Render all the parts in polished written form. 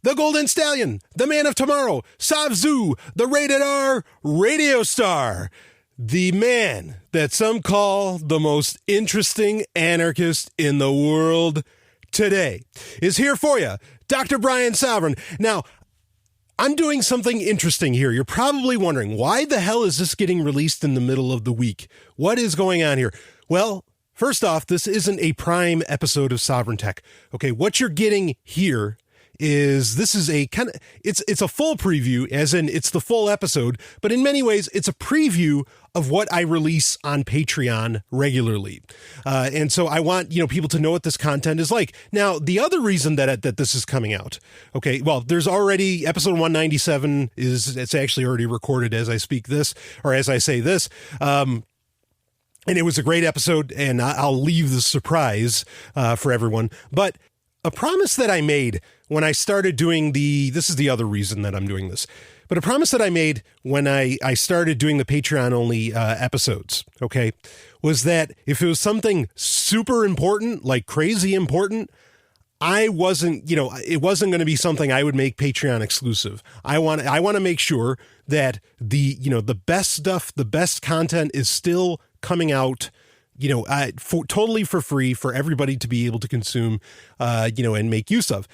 the Golden Stallion, the Man of Tomorrow, Savzu, the Rated R Radio Star, the man that some call the most interesting anarchist in the world today, is here for you, Dr. Brian Sovryn. Now, I'm doing something interesting here. You're probably wondering, why the hell is this getting released in the middle of the week? What is going on here? Well, first off, this isn't a prime episode of Sovryn Tech. Okay, what you're getting here is this is a kind of, it's a full preview, as in it's the full episode, but in many ways it's a preview of what I release on Patreon regularly. And so I want, people to know what this content is like. Now, the other reason that this is coming out, okay, well, there's already episode 197 it's actually already recorded as I speak this, or as I say this. And it was a great episode, and I'll leave the surprise for everyone. But a promise that I made when I started doing this is the other reason that I'm doing this, but a promise that I made when I started doing the Patreon-only episodes, okay, was that if it was something super important, like crazy important, I wasn't, it wasn't going to be something I would make Patreon exclusive. I want to make sure that the best stuff, the best content is still coming out, totally for free for everybody to be able to consume, and make use of.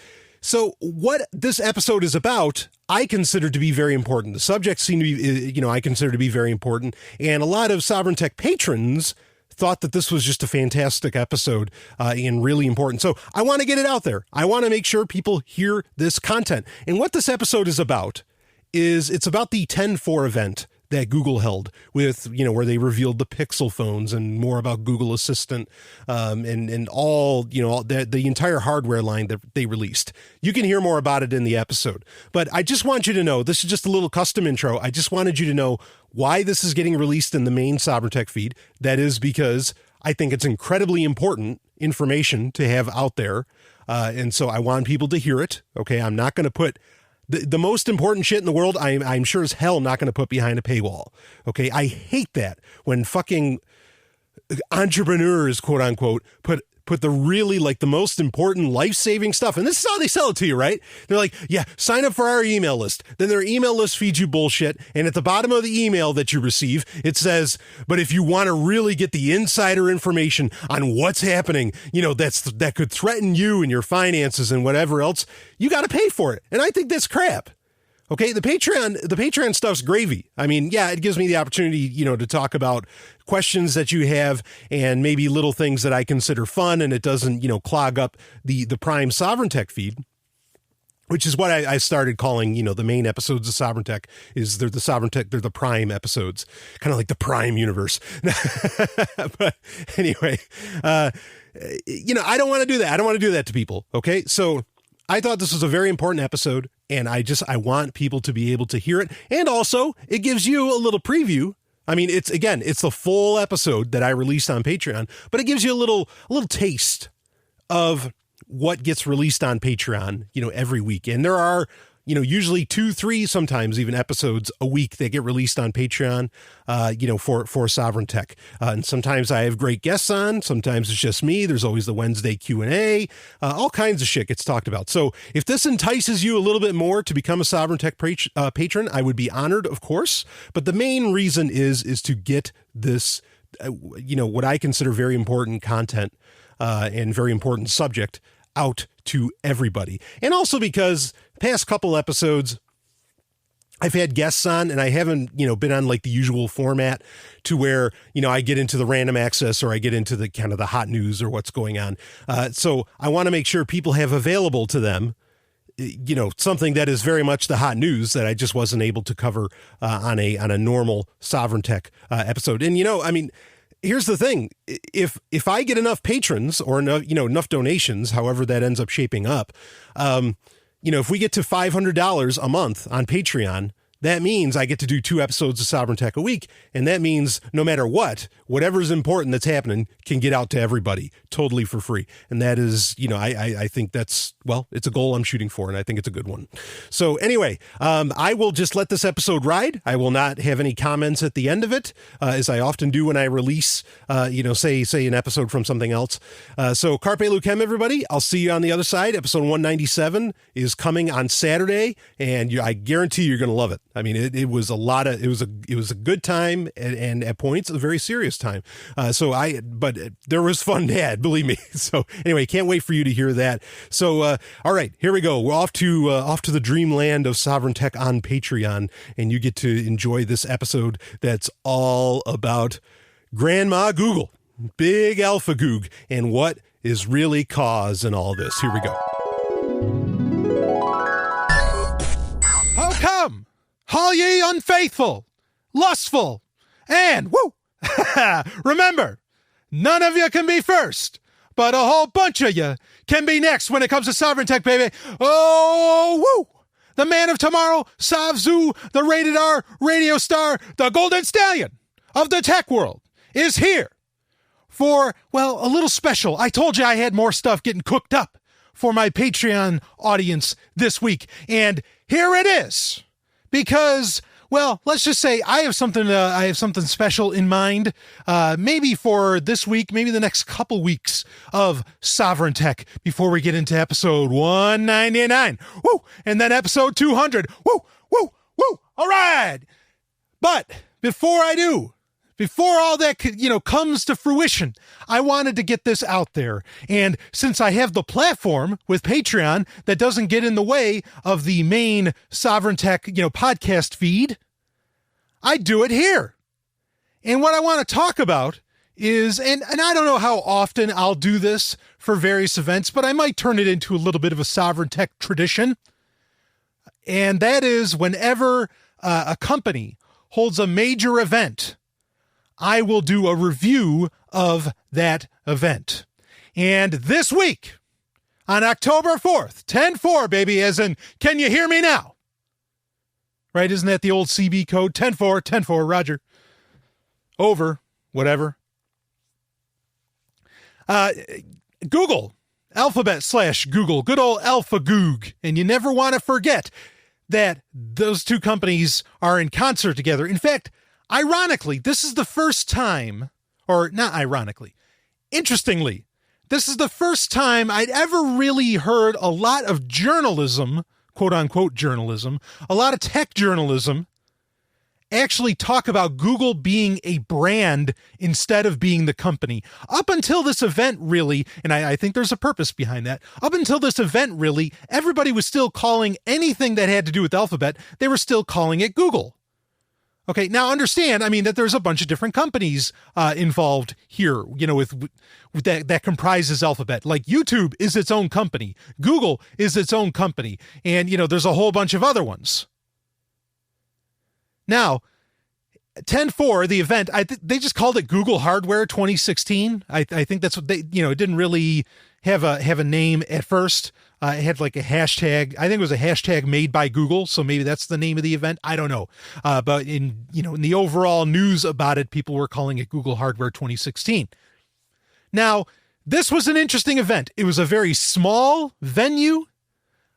So what this episode is about, I consider to be very important. The subjects seem to be, I consider to be very important. And a lot of Sovryn Tech patrons thought that this was just a fantastic episode and really important. So I want to get it out there. I want to make sure people hear this content. And what this episode is about is it's about the 10-4 event that Google held with, where they revealed the Pixel phones and more about Google Assistant, and all, the entire hardware line that they released. You can hear more about it in the episode, but I just want you to know, this is just a little custom intro. I just wanted you to know why this is getting released in the main Sovryn Tech feed. That is because I think it's incredibly important information to have out there. And so I want people to hear it. Okay. I'm not going to put the most important shit in the world, I'm sure as hell not going to put behind a paywall. Okay, I hate that when fucking entrepreneurs, quote unquote, put the really, like, the most important life-saving stuff. And this is how they sell it to you, right? They're like, yeah, sign up for our email list. Then their email list feeds you bullshit. And at the bottom of the email that you receive, it says, but if you want to really get the insider information on what's happening, that could threaten you and your finances and whatever else, you got to pay for it. And I think that's crap. Okay, the Patreon stuff's gravy. I mean, yeah, it gives me the opportunity, to talk about questions that you have and maybe little things that I consider fun, and it doesn't, clog up the prime Sovryn Tech feed, which is what I started calling, the main episodes of Sovryn Tech is they're the Sovryn Tech, they're the prime episodes, kind of like the prime universe. But anyway, I don't want to do that. I don't want to do that to people. Okay, so I thought this was a very important episode, and I want people to be able to hear it. And also, it gives you a little preview. I mean, it's the full episode that I released on Patreon, but it gives you a little taste of what gets released on Patreon, every week. And there are, usually 2, 3, sometimes even episodes a week that get released on Patreon, for Sovryn Tech. And sometimes I have great guests on. Sometimes it's just me. There's always the Wednesday Q&A. All kinds of shit gets talked about. So if this entices you a little bit more to become a Sovryn Tech patron, I would be honored, of course. But the main reason is to get this, what I consider very important content and very important subject out to everybody. And also because past couple episodes, I've had guests on and I haven't, been on like the usual format to where, I get into the random access or I get into the kind of the hot news or what's going on. So I want to make sure people have available to them, something that is very much the hot news that I just wasn't able to cover on a normal Sovryn Tech episode. And, here's the thing. If I get enough patrons or enough donations, however that ends up shaping up, if we get to $500 a month on Patreon, that means I get to do 2 episodes of Sovryn Tech a week. And that means no matter what, whatever's important that's happening can get out to everybody totally for free. And that is, I think that's, well, it's a goal I'm shooting for, and I think it's a good one. So anyway, I will just let this episode ride. I will not have any comments at the end of it, as I often do when I release, say an episode from something else. So Carpe Lucem, everybody. I'll see you on the other side. Episode 197 is coming on Saturday, and I guarantee you're going to love it. I mean, it was a good time, and at points a very serious time. But there was fun to add, believe me. So anyway, can't wait for you to hear that. So all right, here we go. We're off to the dreamland of Sovryn Tech on Patreon, and you get to enjoy this episode that's all about Grandma Google, Big Alpha Goog, and what is really causing all this. Here we go. How come? All ye unfaithful, lustful, and remember, none of you can be first, but a whole bunch of you can be next when it comes to Sovryn Tech, baby. Oh, woo! The man of tomorrow, Savzu, the rated R radio star, the Golden Stallion of the tech world, is here for, well, a little special. I told you I had more stuff getting cooked up for my Patreon audience this week, and here it is. Because, well, let's just say I have something special in mind, maybe for this week, maybe the next couple weeks of Sovryn Tech before we get into episode 199. Woo! And then episode 200. Woo! Woo! Woo! All right! But before all that, comes to fruition, I wanted to get this out there. And since I have the platform with Patreon that doesn't get in the way of the main Sovryn Tech, podcast feed, I do it here. And what I want to talk about is, and I don't know how often I'll do this for various events, but I might turn it into a little bit of a Sovryn Tech tradition. And that is whenever a company holds a major event, I will do a review of that event. And this week, on October 4th, 10-4, baby, as in, can you hear me now? Right, isn't that the old CB code? 10-4, 10-4, roger. Over, whatever. Google, Alphabet/Google, good old AlphaGoog. And you never want to forget that those two companies are in concert together. In fact, ironically, this is the first time, or not ironically, interestingly, this is the first time I'd ever really heard a lot of journalism, quote unquote journalism, a lot of tech journalism, actually talk about Google being a brand instead of being the company. Up until this event, really, and I think there's a purpose behind that, up until this event, really, everybody was still calling anything that had to do with Alphabet, they were still calling it Google. Okay, now understand, that there's a bunch of different companies involved here, with that comprises Alphabet. Like YouTube is its own company. Google is its own company. And, there's a whole bunch of other ones. Now, 10-4, the event, they just called it Google Hardware 2016. I think that's what they, it didn't really have a name at first. It had like a hashtag. I think it was a hashtag made by Google. So maybe that's the name of the event. I don't know. But in the overall news about it, people were calling it Google Hardware 2016. Now, this was an interesting event. It was a very small venue.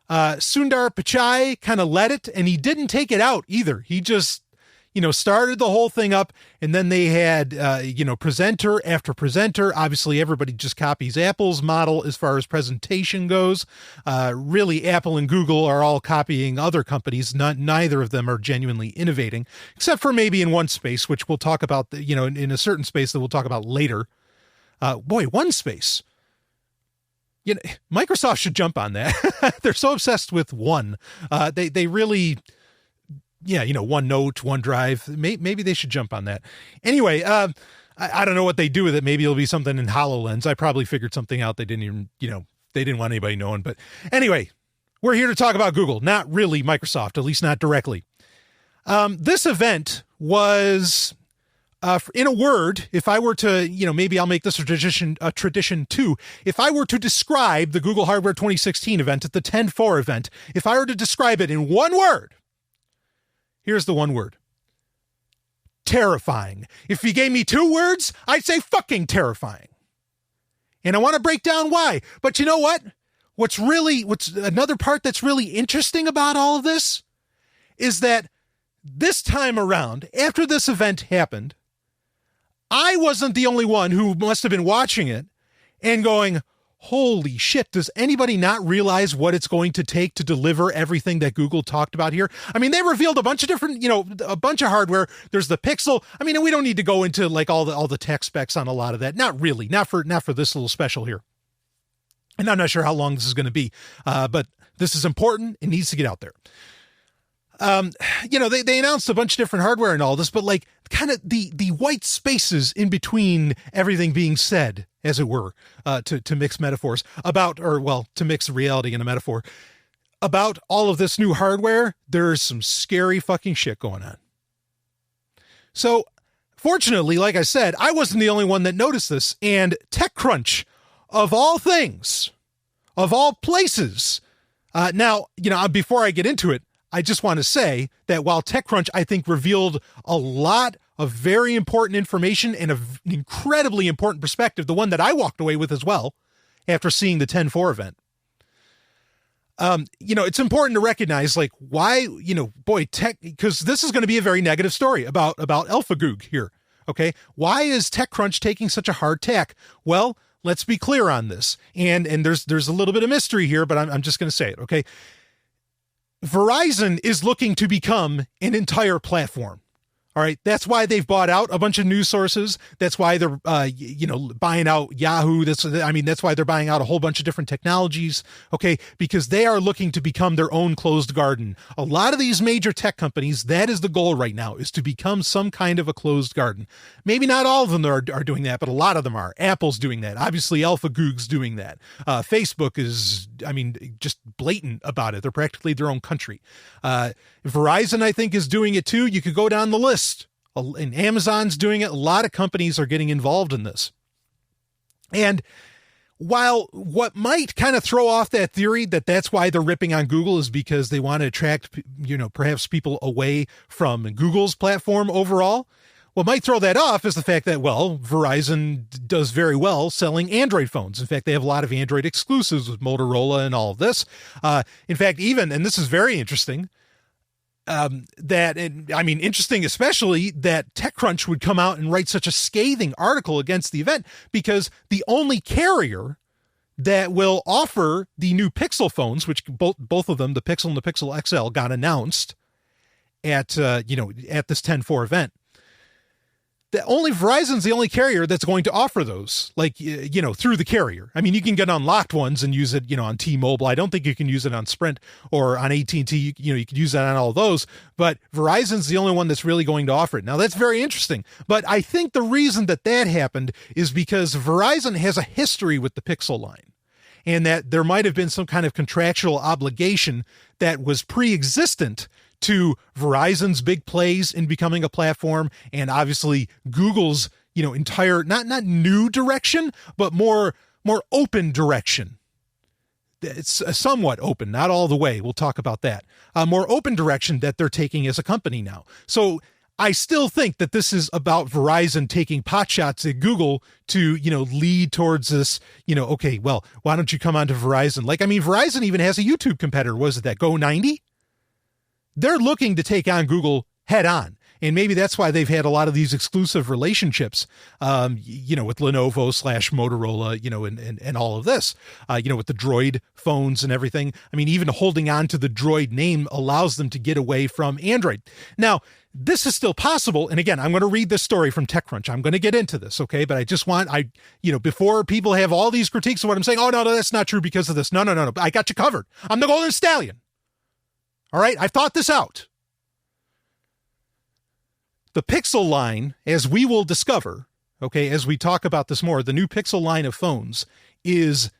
Sundar Pichai kind of led it, and he didn't take it out either. He just, started the whole thing up, and then they had, presenter after presenter. Obviously, everybody just copies Apple's model as far as presentation goes. Really, Apple and Google are all copying other companies. Neither of them are genuinely innovating, except for maybe in one space, which we'll talk about, in a certain space that we'll talk about later. One space. Microsoft should jump on that. They're so obsessed with one. They really... OneNote, OneDrive. Maybe they should jump on that. Anyway, I don't know what they do with it. Maybe it'll be something in HoloLens. I probably figured something out. They didn't even, they didn't want anybody knowing. But anyway, we're here to talk about Google, not really Microsoft, at least not directly. This event was, in a word, if I were to, maybe I'll make this a tradition too. If I were to describe the Google Hardware 2016 event at the 10-4 event, if I were to describe it in one word, Here's the one word. Terrifying. If you gave me 2 words, I'd say fucking terrifying. And I want to break down why. But you know what? What's another part that's really interesting about all of this is that this time around, after this event happened, I wasn't the only one who must have been watching it and going, holy shit, does anybody not realize what it's going to take to deliver everything that Google talked about here? I mean, they revealed a bunch of different, a bunch of hardware. There's the Pixel. I mean, and we don't need to go into like all the tech specs on a lot of that. Not really, not for this little special here. And I'm not sure how long this is going to be, but this is important. It needs to get out there. They announced a bunch of different hardware and all this, but like kind of the white spaces in between everything being said, as it were, to mix metaphors to mix reality and a metaphor about all of this new hardware, there's some scary fucking shit going on. So fortunately, like I said, I wasn't the only one that noticed this, and TechCrunch, of all things, of all places. Now, before I get into it, I just want to say that while TechCrunch, I think, revealed a lot of very important information and an incredibly important perspective, the one that I walked away with as well after seeing the 10.4 event. It's important to recognize, like, why, because this is going to be a very negative story about AlphaGoog here. Okay. Why is TechCrunch taking such a hard tack? Well, let's be clear on this. And there's a little bit of mystery here, but I'm just going to say it. Okay. Verizon is looking to become an entire platform. All right. That's why they've bought out a bunch of news sources. That's why they're, buying out Yahoo. That's why they're buying out a whole bunch of different technologies. Okay. Because they are looking to become their own closed garden. A lot of these major tech companies, that is the goal right now, is to become some kind of a closed garden. Maybe not all of them are doing that, but a lot of them are. Apple's doing that. Obviously, AlphaGoog's doing that. Facebook is, just blatant about it. They're practically their own country. Verizon, I think, is doing it too. You could go down the list. And Amazon's doing it. A lot of companies are getting involved in this. And while what might kind of throw off that theory that that's why they're ripping on Google is because they want to attract, perhaps people away from Google's platform overall, what might throw that off is the fact that, Verizon does very well selling Android phones. In fact, they have a lot of Android exclusives with Motorola and all of this. In fact, and this is very interesting, interesting, especially that TechCrunch would come out and write such a scathing article against the event, because the only carrier that will offer the new Pixel phones, which both of them, the Pixel and the Pixel XL, got announced at this 10.4 event. Only Verizon's the only carrier that's going to offer those, through the carrier. I mean, you can get unlocked ones and use it, on T-Mobile. I don't think you can use it on Sprint or on AT&T. You could use that on all those, but Verizon's the only one that's really going to offer it. Now, that's very interesting, but I think the reason that happened is because Verizon has a history with the Pixel line, and that there might have been some kind of contractual obligation that was pre-existent to Verizon's big plays in becoming a platform, and obviously Google's, entire, not new direction, but more open direction. It's somewhat open, not all the way. We'll talk about that. More open direction that they're taking as a company now. So I still think that this is about Verizon taking potshots at Google to, lead towards this, okay, well, why don't you come on to Verizon? Verizon even has a YouTube competitor. Was it that Go90? They're looking to take on Google head on. And maybe that's why they've had a lot of these exclusive relationships, with Lenovo / Motorola, and all of this, with the Droid phones and everything. Even holding on to the Droid name allows them to get away from Android. Now, this is still possible. And again, I'm going to read this story from TechCrunch. I'm going to get into this. Okay. But I just want, before people have all these critiques of what I'm saying, oh, no, that's not true because of this. No. I got you covered. I'm the Golden Stallion. All right, I've thought this out. The Pixel line, as we will discover, okay, as we talk about this more, the new Pixel line of phones is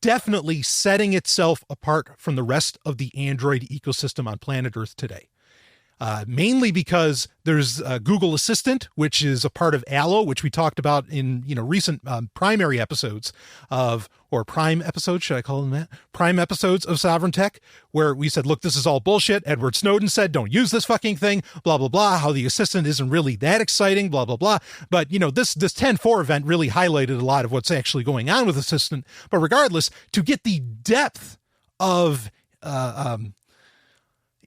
definitely setting itself apart from the rest of the Android ecosystem on planet Earth today. mainly because there's Google Assistant, which is a part of Allo, which we talked about in recent primary episodes or prime episodes, should I call them that? Prime episodes of Sovryn Tech, where we said, look, this is all bullshit. Edward Snowden said, don't use this fucking thing, blah, blah, blah, how the assistant isn't really that exciting, blah, blah, blah. But, this 10.4 event really highlighted a lot of what's actually going on with Assistant. But regardless, to get the depth of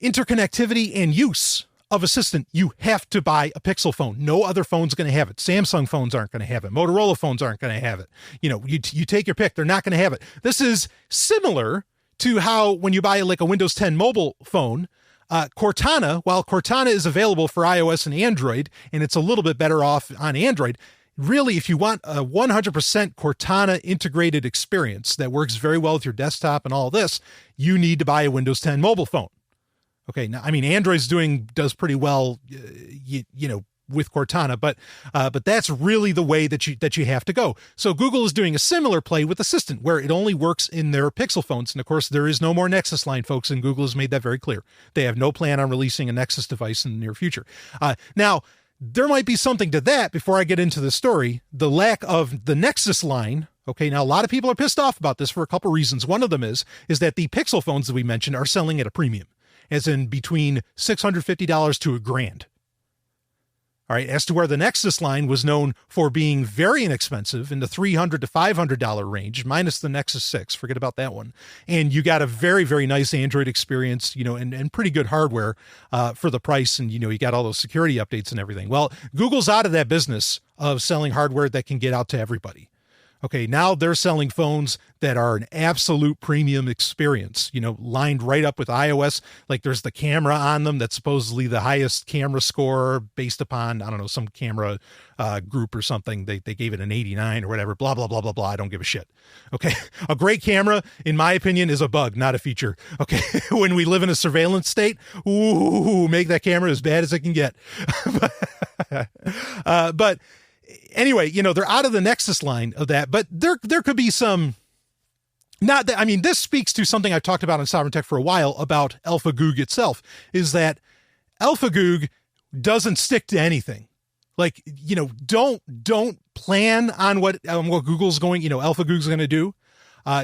interconnectivity and use of Assistant, you have to buy a Pixel phone. No other phone's going to have it. Samsung phones aren't going to have it. Motorola phones aren't going to have it. You take your pick. They're not going to have it. This is similar to how when you buy a Windows 10 mobile phone, Cortana, while Cortana is available for iOS and Android, and it's a little bit better off on Android, really, if you want a 100% Cortana integrated experience that works very well with your desktop and all this, you need to buy a Windows 10 mobile phone. Okay, now, Android's does pretty well, with Cortana, but that's really the way that you have to go. So Google is doing a similar play with Assistant, where it only works in their Pixel phones. And of course, there is no more Nexus line, folks, and Google has made that very clear. They have no plan on releasing a Nexus device in the near future. Now, there might be something to that before I get into the story. The lack of the Nexus line. Okay, now a lot of people are pissed off about this for a couple reasons. One of them is that the Pixel phones that we mentioned are selling at a premium, as in between $650 to $1,000. All right, as to where the Nexus line was known for being very inexpensive in the $300 to $500 range, minus the Nexus 6, forget about that one. And you got a very, very nice Android experience, and pretty good hardware for the price. And, you got all those security updates and everything. Well, Google's out of that business of selling hardware that can get out to everybody. Okay, now they're selling phones that are an absolute premium experience, lined right up with iOS. Like there's the camera on them that's supposedly the highest camera score based upon, I don't know, some camera group or something. They gave it an 89 or whatever, blah, blah, blah, blah, blah. I don't give a shit. Okay, a great camera, in my opinion, is a bug, not a feature. Okay, when we live in a surveillance state, ooh, make that camera as bad as it can get. But anyway, they're out of the Nexus line of that, but there could be some, not that, this speaks to something I've talked about on Sovryn Tech for a while about AlphaGoog itself, is that AlphaGoog doesn't stick to anything. Like, don't plan on what Google's going, AlphaGoog's going to do.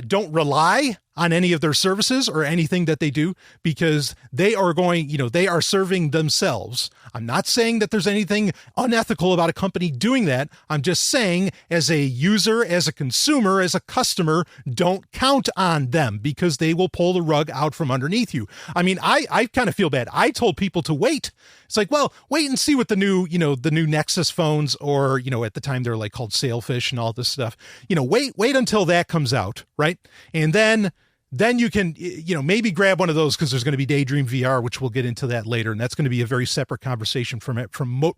Don't rely on any of their services or anything that they do, because they are going, they are serving themselves. I'm not saying that there's anything unethical about a company doing that. I'm just saying, as a user, as a consumer, as a customer, don't count on them, because they will pull the rug out from underneath you. I kind of feel bad. I told people to wait. It's like, well, wait and see what the new Nexus phones, or, at the time they're called Sailfish and all this stuff, wait until that comes out. Right. And then you can, maybe grab one of those, because there's going to be Daydream VR, which we'll get into that later. And that's going to be a very separate conversation from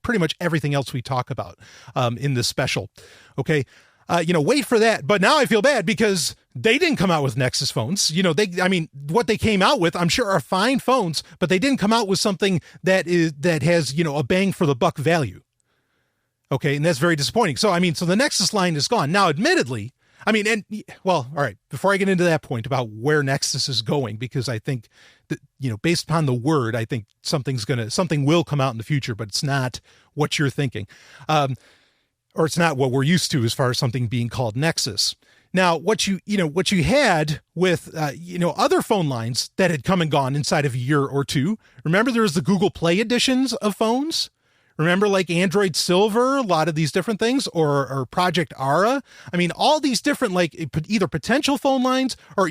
pretty much everything else we talk about in this special. Okay. Wait for that. But now I feel bad, because they didn't come out with Nexus phones. What they came out with, I'm sure, are fine phones, but they didn't come out with something that has, a bang for the buck value. Okay. And that's very disappointing. So the Nexus line is gone. Now, admittedly, all right, before I get into that point about where Nexus is going, because I think that, based upon the word, I think something will come out in the future, but it's not what you're thinking. Or it's not what we're used to as far as something being called Nexus. Now, what you had with, other phone lines that had come and gone inside of a year or two. Remember, there was the Google Play editions of phones. Remember, like Android Silver, a lot of these different things, or Project Ara. All these different, either potential phone lines, or,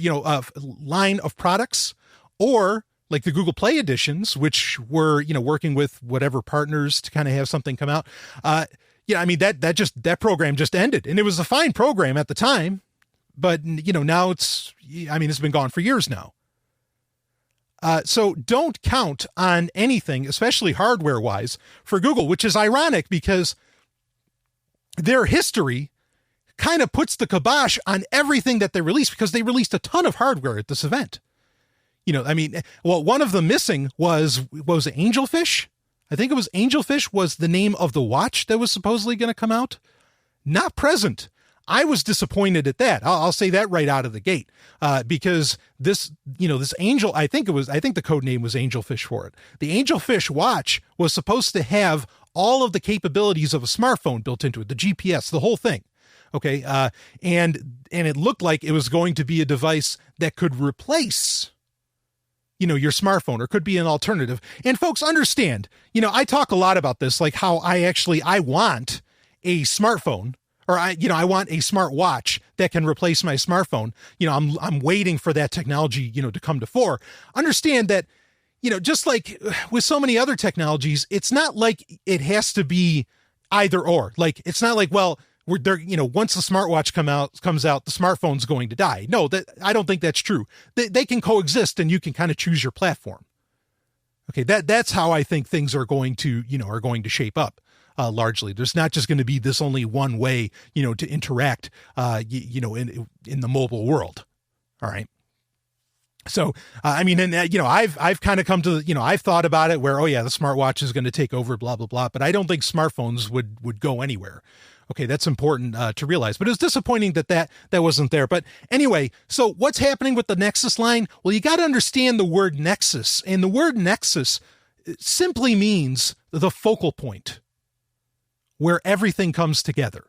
line of products, or like the Google Play editions, which were, working with whatever partners to kind of have something come out. That program just ended, and it was a fine program at the time, but, now it's been gone for years now. So don't count on anything, especially hardware-wise, for Google, which is ironic, because their history kind of puts the kibosh on everything that they released, because they released a ton of hardware at this event. One of them missing was Angelfish? I think it was Angelfish was the name of the watch that was supposedly going to come out. Not present I was disappointed at that. I'll say that right out of the gate, because this Angel, I think the code name was Angelfish for it. The Angelfish watch was supposed to have all of the capabilities of a smartphone built into it, the GPS, the whole thing. Okay. And it looked like it was going to be a device that could replace, your smartphone, or could be an alternative. And folks, understand, I talk a lot about this, like how I want a smartphone, or I want a smartwatch that can replace my smartphone. I'm waiting for that technology, to come to fore. Understand that, just like with so many other technologies, it's not like it has to be either or. Like, it's not like, well, we're there, once the smartwatch comes out, the smartphone's going to die. No, I don't think that's true. They can coexist, and you can kind of choose your platform. Okay. That's how I think things are going to shape up. Largely, there's not just going to be this only one way, to interact, in the mobile world. All right. So, I've kind of come to, I've thought about it where, oh yeah, the smartwatch is going to take over, blah, blah, blah. But I don't think smartphones would go anywhere. Okay. That's important to realize, but it was disappointing that wasn't there. But anyway, so what's happening with the Nexus line? Well, you got to understand the word Nexus, and the word Nexus simply means the focal point, where everything comes together.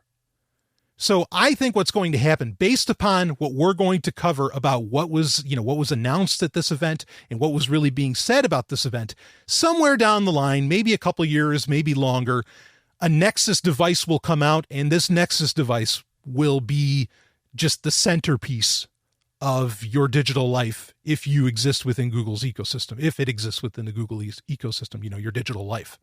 So I think what's going to happen, based upon what we're going to cover about what was announced at this event and what was really being said about this event, somewhere down the line, maybe a couple years, maybe longer, a Nexus device will come out, and this Nexus device will be just the centerpiece of your digital life if you exist within Google's ecosystem, if it exists within the Google ecosystem, your digital life.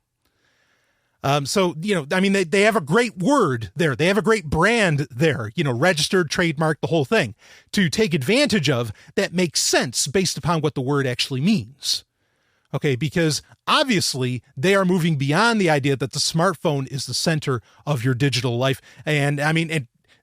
They have a great word there. They have a great brand there, registered, trademark, the whole thing to take advantage of that makes sense based upon what the word actually means. Okay. Because obviously they are moving beyond the idea that the smartphone is the center of your digital life. And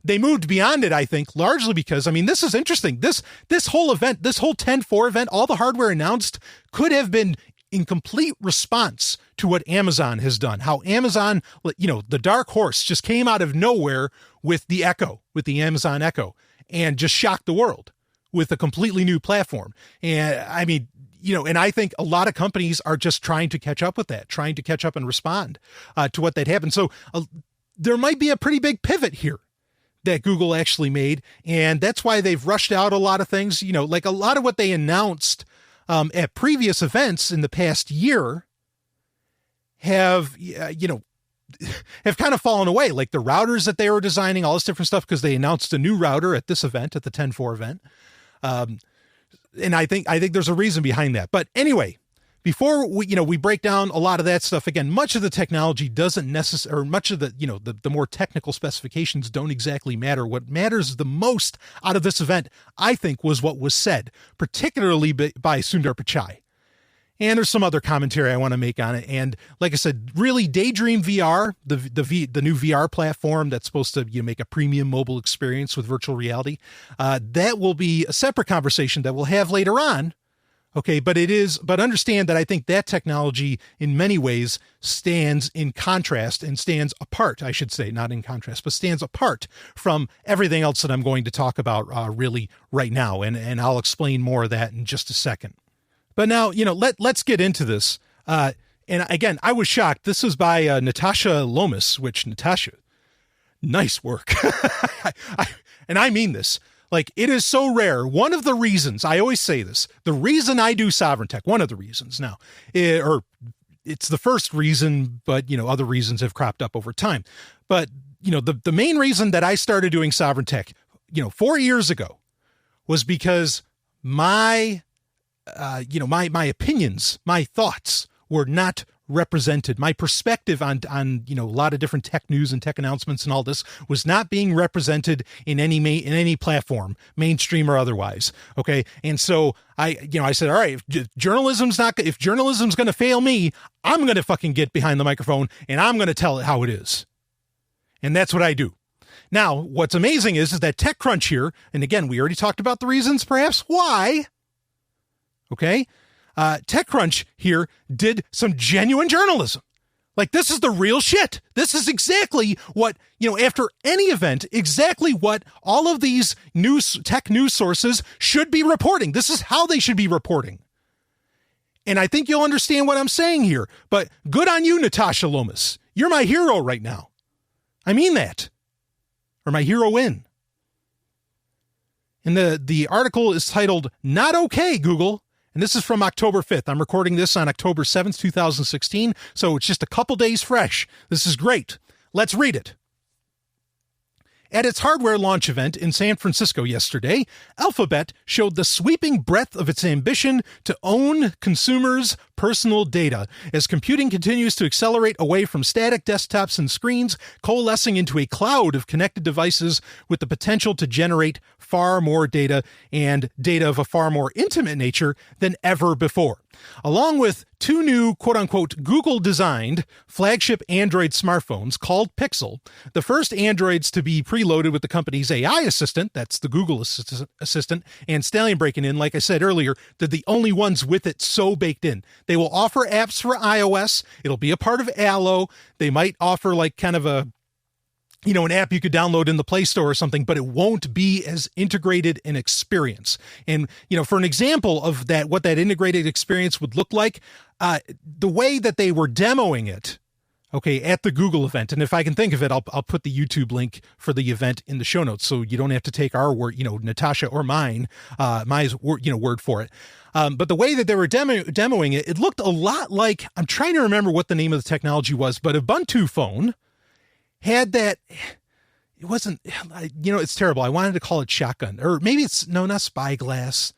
they moved beyond it, I think, largely because, this is interesting. This whole event, this whole 10.4 event, all the hardware announced could have been in complete response to what Amazon has done, how Amazon, the dark horse just came out of nowhere with the Echo, with the Amazon Echo, and just shocked the world with a completely new platform. And and I think a lot of companies are just trying to catch up with that, trying to catch up and respond to what that happened. So there might be a pretty big pivot here that Google actually made. And that's why they've rushed out a lot of things, like a lot of what they announced at previous events in the past year have kind of fallen away, like the routers that they were designing, all this different stuff, because they announced a new router at this event, at the 10.4 event. And I think there's a reason behind that. But anyway, before we break down a lot of that stuff, again, much of the technology doesn't necessarily, or much of the, the more technical specifications don't exactly matter. What matters the most out of this event, I think, was what was said, particularly by Sundar Pichai. And there's some other commentary I want to make on it. And like I said, really, Daydream VR, the new VR platform that's supposed to make a premium mobile experience with virtual reality, that will be a separate conversation that we'll have later on. Okay, but understand that I think that technology in many ways stands in contrast and stands apart, I should say, not in contrast, but stands apart from everything else that I'm going to talk about really right now. And I'll explain more of that in just a second. But now, let's get into this. And again, I was shocked. This was by Natasha Lomas, which Natasha, nice work. And I mean this. Like, it is so rare. One of the reasons, I always say this, the reason I do Sovryn Tech, one of the reasons now, it's the first reason, but, other reasons have cropped up over time. But, the main reason that I started doing Sovryn Tech, 4 years ago, was because my opinions, my thoughts were not represented. My perspective on a lot of different tech news and tech announcements and all this was not being represented in any platform, mainstream or otherwise. Okay. And so I said, all right, if journalism's going to fail me, I'm going to fucking get behind the microphone and I'm going to tell it how it is. And that's what I do. Now, what's amazing is that TechCrunch here, and again, we already talked about the reasons perhaps why. Okay. TechCrunch here did some genuine journalism. Like, this is the real shit. This is exactly what, after any event, exactly what all of these tech news sources should be reporting. This is how they should be reporting. And I think you'll understand what I'm saying here. But good on you, Natasha Lomas. You're my hero right now. I mean that. Or my heroine. And the article is titled, Not Okay, Google. And this is from October 5th. I'm recording this on October 7th, 2016, so it's just a couple days fresh. This is great. Let's read it. At its hardware launch event in San Francisco yesterday, Alphabet showed the sweeping breadth of its ambition to own consumers' personal data as computing continues to accelerate away from static desktops and screens, coalescing into a cloud of connected devices with the potential to generate far more data and data of a far more intimate nature than ever before. Along with two new quote-unquote Google-designed flagship Android smartphones called Pixel, the first Androids to be preloaded with the company's AI assistant, that's the Google Assistant, and Stallion breaking in, like I said earlier, they're the only ones with it so baked in. They will offer apps for iOS. It'll be a part of Allo. They might offer like kind of an app you could download in the Play Store or something, but it won't be as integrated an experience. And, for an example of that, what that integrated experience would look like, the way that they were demoing it, at the Google event, and if I can think of it, I'll put the YouTube link for the event in the show notes, so you don't have to take our word, Natasha or my word for it. But the way that they were demoing it, it looked a lot like, I'm trying to remember what the name of the technology was, but Ubuntu phone had that. It wasn't, it's terrible. I wanted to call it shotgun, or maybe it's, no, not spyglass.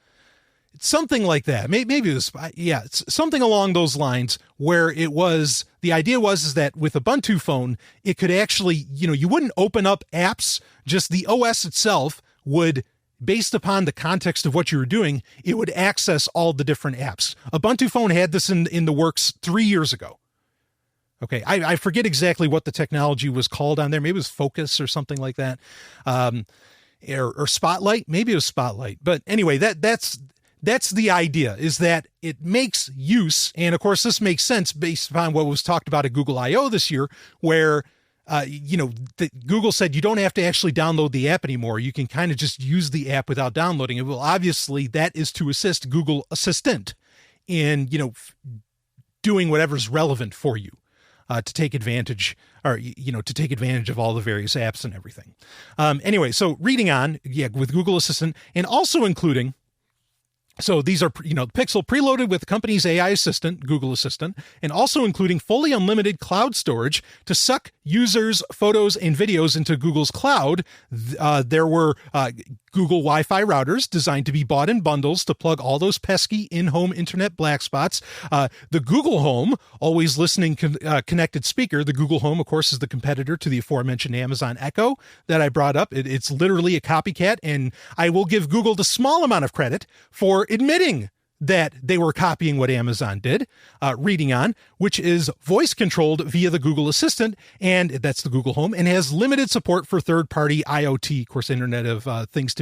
It's something like that. Maybe it was, it's something along those lines, where it was, the idea was that with Ubuntu phone, it could actually, you wouldn't open up apps, just the OS itself would, based upon the context of what you were doing, it would access all the different apps. Ubuntu phone had this in the works 3 years ago. Okay, I forget exactly what the technology was called on there. Maybe it was Focus or something like that, or Spotlight. Maybe it was Spotlight. But anyway, that's the idea, is that it makes use, and of course this makes sense based upon what was talked about at Google I/O this year, where Google said you don't have to actually download the app anymore. You can kind of just use the app without downloading it. Well, obviously that is to assist Google Assistant in doing whatever's relevant for you. To take advantage, or, to take advantage of all the various apps and everything. Anyway, so reading on, with Google Assistant, and also including, so these are, Pixel preloaded with the company's AI assistant, Google Assistant, and also including fully unlimited cloud storage to suck users' photos and videos into Google's cloud. There were Google Wi-Fi routers designed to be bought in bundles to plug all those pesky in-home internet black spots. The Google Home, always listening connected speaker. The Google Home, of course, is the competitor to the aforementioned Amazon Echo that I brought up. It's literally a copycat, and I will give Google the small amount of credit for admitting that they were copying what Amazon did, reading on, which is voice controlled via the Google Assistant, and that's the Google Home, and has limited support for third-party IoT, of course, Internet of Things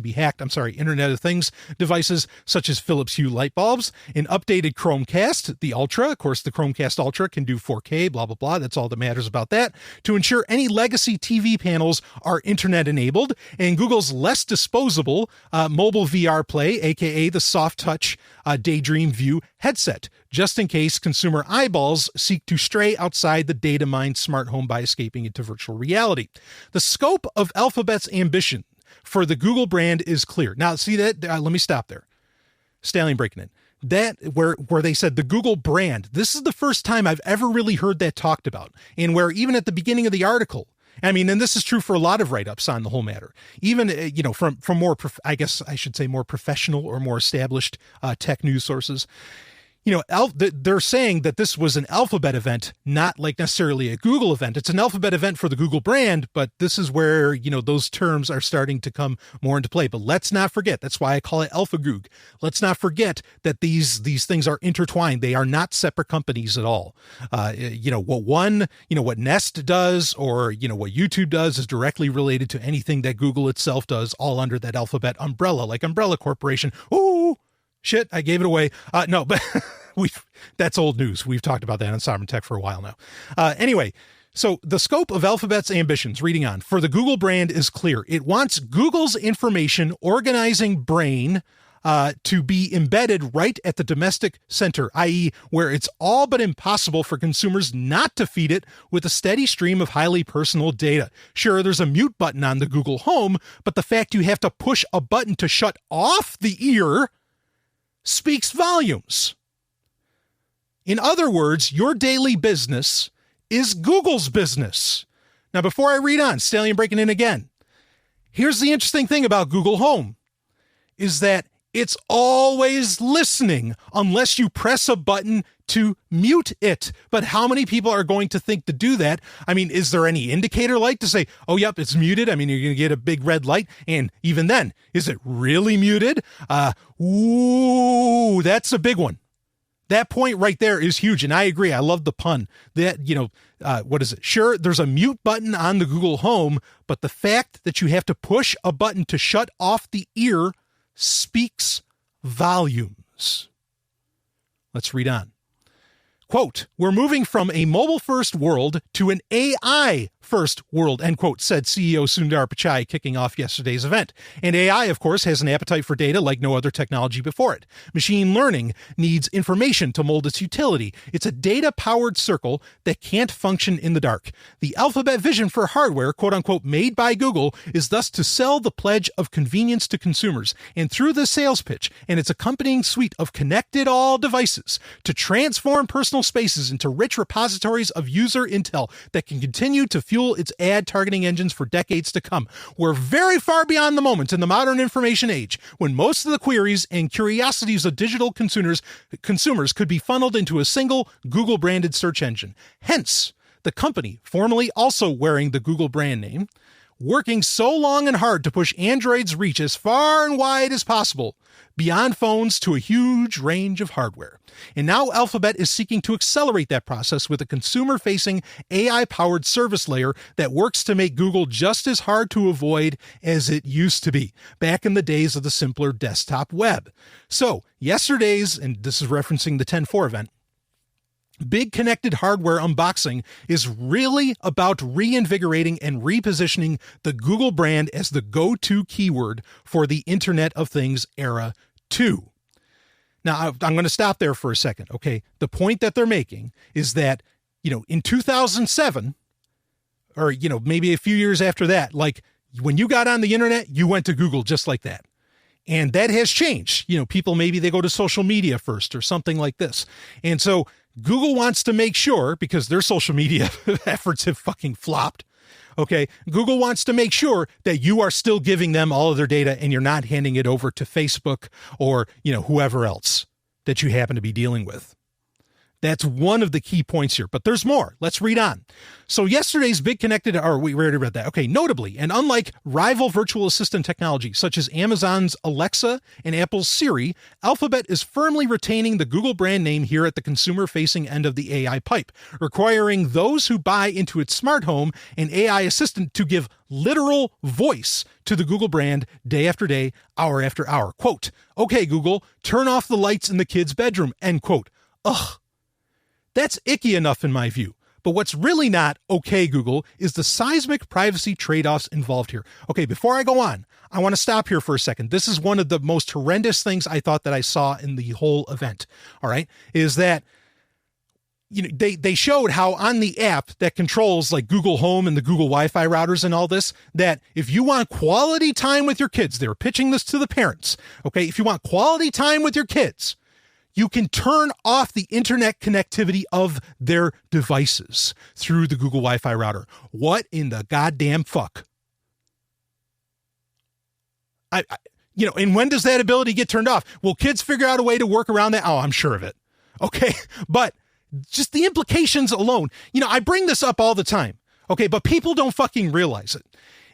devices, such as Philips Hue light bulbs, an updated Chromecast, the Ultra, of course, the Chromecast Ultra can do 4K, blah, blah, blah, that's all that matters about that, to ensure any legacy TV panels are Internet-enabled, and Google's less disposable mobile VR Play, aka the soft touch Daydream View headset, just in case consumer eyeballs seek to stray outside the data-mined smart home by escaping into virtual reality. The scope of Alphabet's ambition for the Google brand is clear. Now, see that? Let me stop there. Stallion breaking in. That where they said the Google brand, this is the first time I've ever really heard that talked about, and where even at the beginning of the article, I mean, and this is true for a lot of write-ups on the whole matter, even, from more, I guess I should say more professional or more established tech news sources. They're saying that this was an Alphabet event, not like necessarily a Google event. It's an Alphabet event for the Google brand, but this is where, those terms are starting to come more into play. But let's not forget, that's why I call it AlphaGoog. Let's not forget that these things are intertwined. They are not separate companies at all. What Nest does or, what YouTube does is directly related to anything that Google itself does, all under that Alphabet umbrella, like Umbrella Corporation. Ooh, shit, I gave it away. No, but That's old news. We've talked about that on Sovereign Tech for a while now. Anyway, so the scope of Alphabet's ambitions, reading on, for the Google brand is clear. It wants Google's information organizing brain to be embedded right at the domestic center, i.e. where it's all but impossible for consumers not to feed it with a steady stream of highly personal data. Sure, there's a mute button on the Google Home, but the fact you have to push a button to shut off the ear speaks volumes. In other words, your daily business is Google's business. Now, before I read on, Stallion breaking in again. Here's the interesting thing about Google Home is that it's always listening unless you press a button to mute it. But how many people are going to think to do that? I mean, is there any indicator light to say, oh, yep, it's muted? I mean, you're going to get a big red light. And even then, is it really muted? Ooh, that's a big one. That point right there is huge. And I agree. I love the pun that, what is it? Sure, there's a mute button on the Google Home, but the fact that you have to push a button to shut off the ear speaks volumes. Let's read on. Quote, we're moving from a mobile-first world to an AI-first world, end quote, said CEO Sundar Pichai, kicking off yesterday's event. And AI, of course, has an appetite for data like no other technology before it. Machine learning needs information to mold its utility. It's a data-powered circle that can't function in the dark. The Alphabet vision for hardware, quote-unquote, made by Google, is thus to sell the pledge of convenience to consumers. And through the sales pitch and its accompanying suite of connected all devices to transform personal spaces into rich repositories of user intel that can continue to fuel its ad targeting engines for decades to come. We're very far beyond the moment in the modern information age when most of the queries and curiosities of digital consumers could be funneled into a single Google-branded search engine. Hence, the company, formerly also wearing the Google brand name, working so long and hard to push Android's reach as far and wide as possible, beyond phones to a huge range of hardware. And now Alphabet is seeking to accelerate that process with a consumer-facing AI-powered service layer that works to make Google just as hard to avoid as it used to be, back in the days of the simpler desktop web. So, yesterday's, and this is referencing the 10.4 event, Big Connected Hardware Unboxing is really about reinvigorating and repositioning the Google brand as the go-to keyword for the Internet of Things era 2. Now, I'm going to stop there for a second, okay? The point that they're making is that, in 2007, or, maybe a few years after that, like, when you got on the Internet, you went to Google just like that. And that has changed. People, maybe they go to social media first or something like this. And so Google wants to make sure, because their social media efforts have fucking flopped, okay? Google wants to make sure that you are still giving them all of their data and you're not handing it over to Facebook or, whoever else that you happen to be dealing with. That's one of the key points here, but there's more. Let's read on. So yesterday's big connected, or we already read that. Okay, notably, and unlike rival virtual assistant technology such as Amazon's Alexa and Apple's Siri, Alphabet is firmly retaining the Google brand name here at the consumer-facing end of the AI pipe, requiring those who buy into its smart home and AI assistant to give literal voice to the Google brand day after day, hour after hour. Quote, okay, Google, turn off the lights in the kid's bedroom, end quote. Ugh. That's icky enough in my view. But what's really not okay, Google, is the seismic privacy trade-offs involved here. Okay, before I go on, I want to stop here for a second. This is one of the most horrendous things I thought that I saw in the whole event, all right, is that they showed how on the app that controls like Google Home and the Google Wi-Fi routers and all this, that if you want quality time with your kids, they were pitching this to the parents, okay, if you want quality time with your kids, you can turn off the internet connectivity of their devices through the Google Wi-Fi router. What in the goddamn fuck? And when does that ability get turned off? Will kids figure out a way to work around that? Oh, I'm sure of it. Okay. But just the implications alone, I bring this up all the time. Okay. But people don't fucking realize it.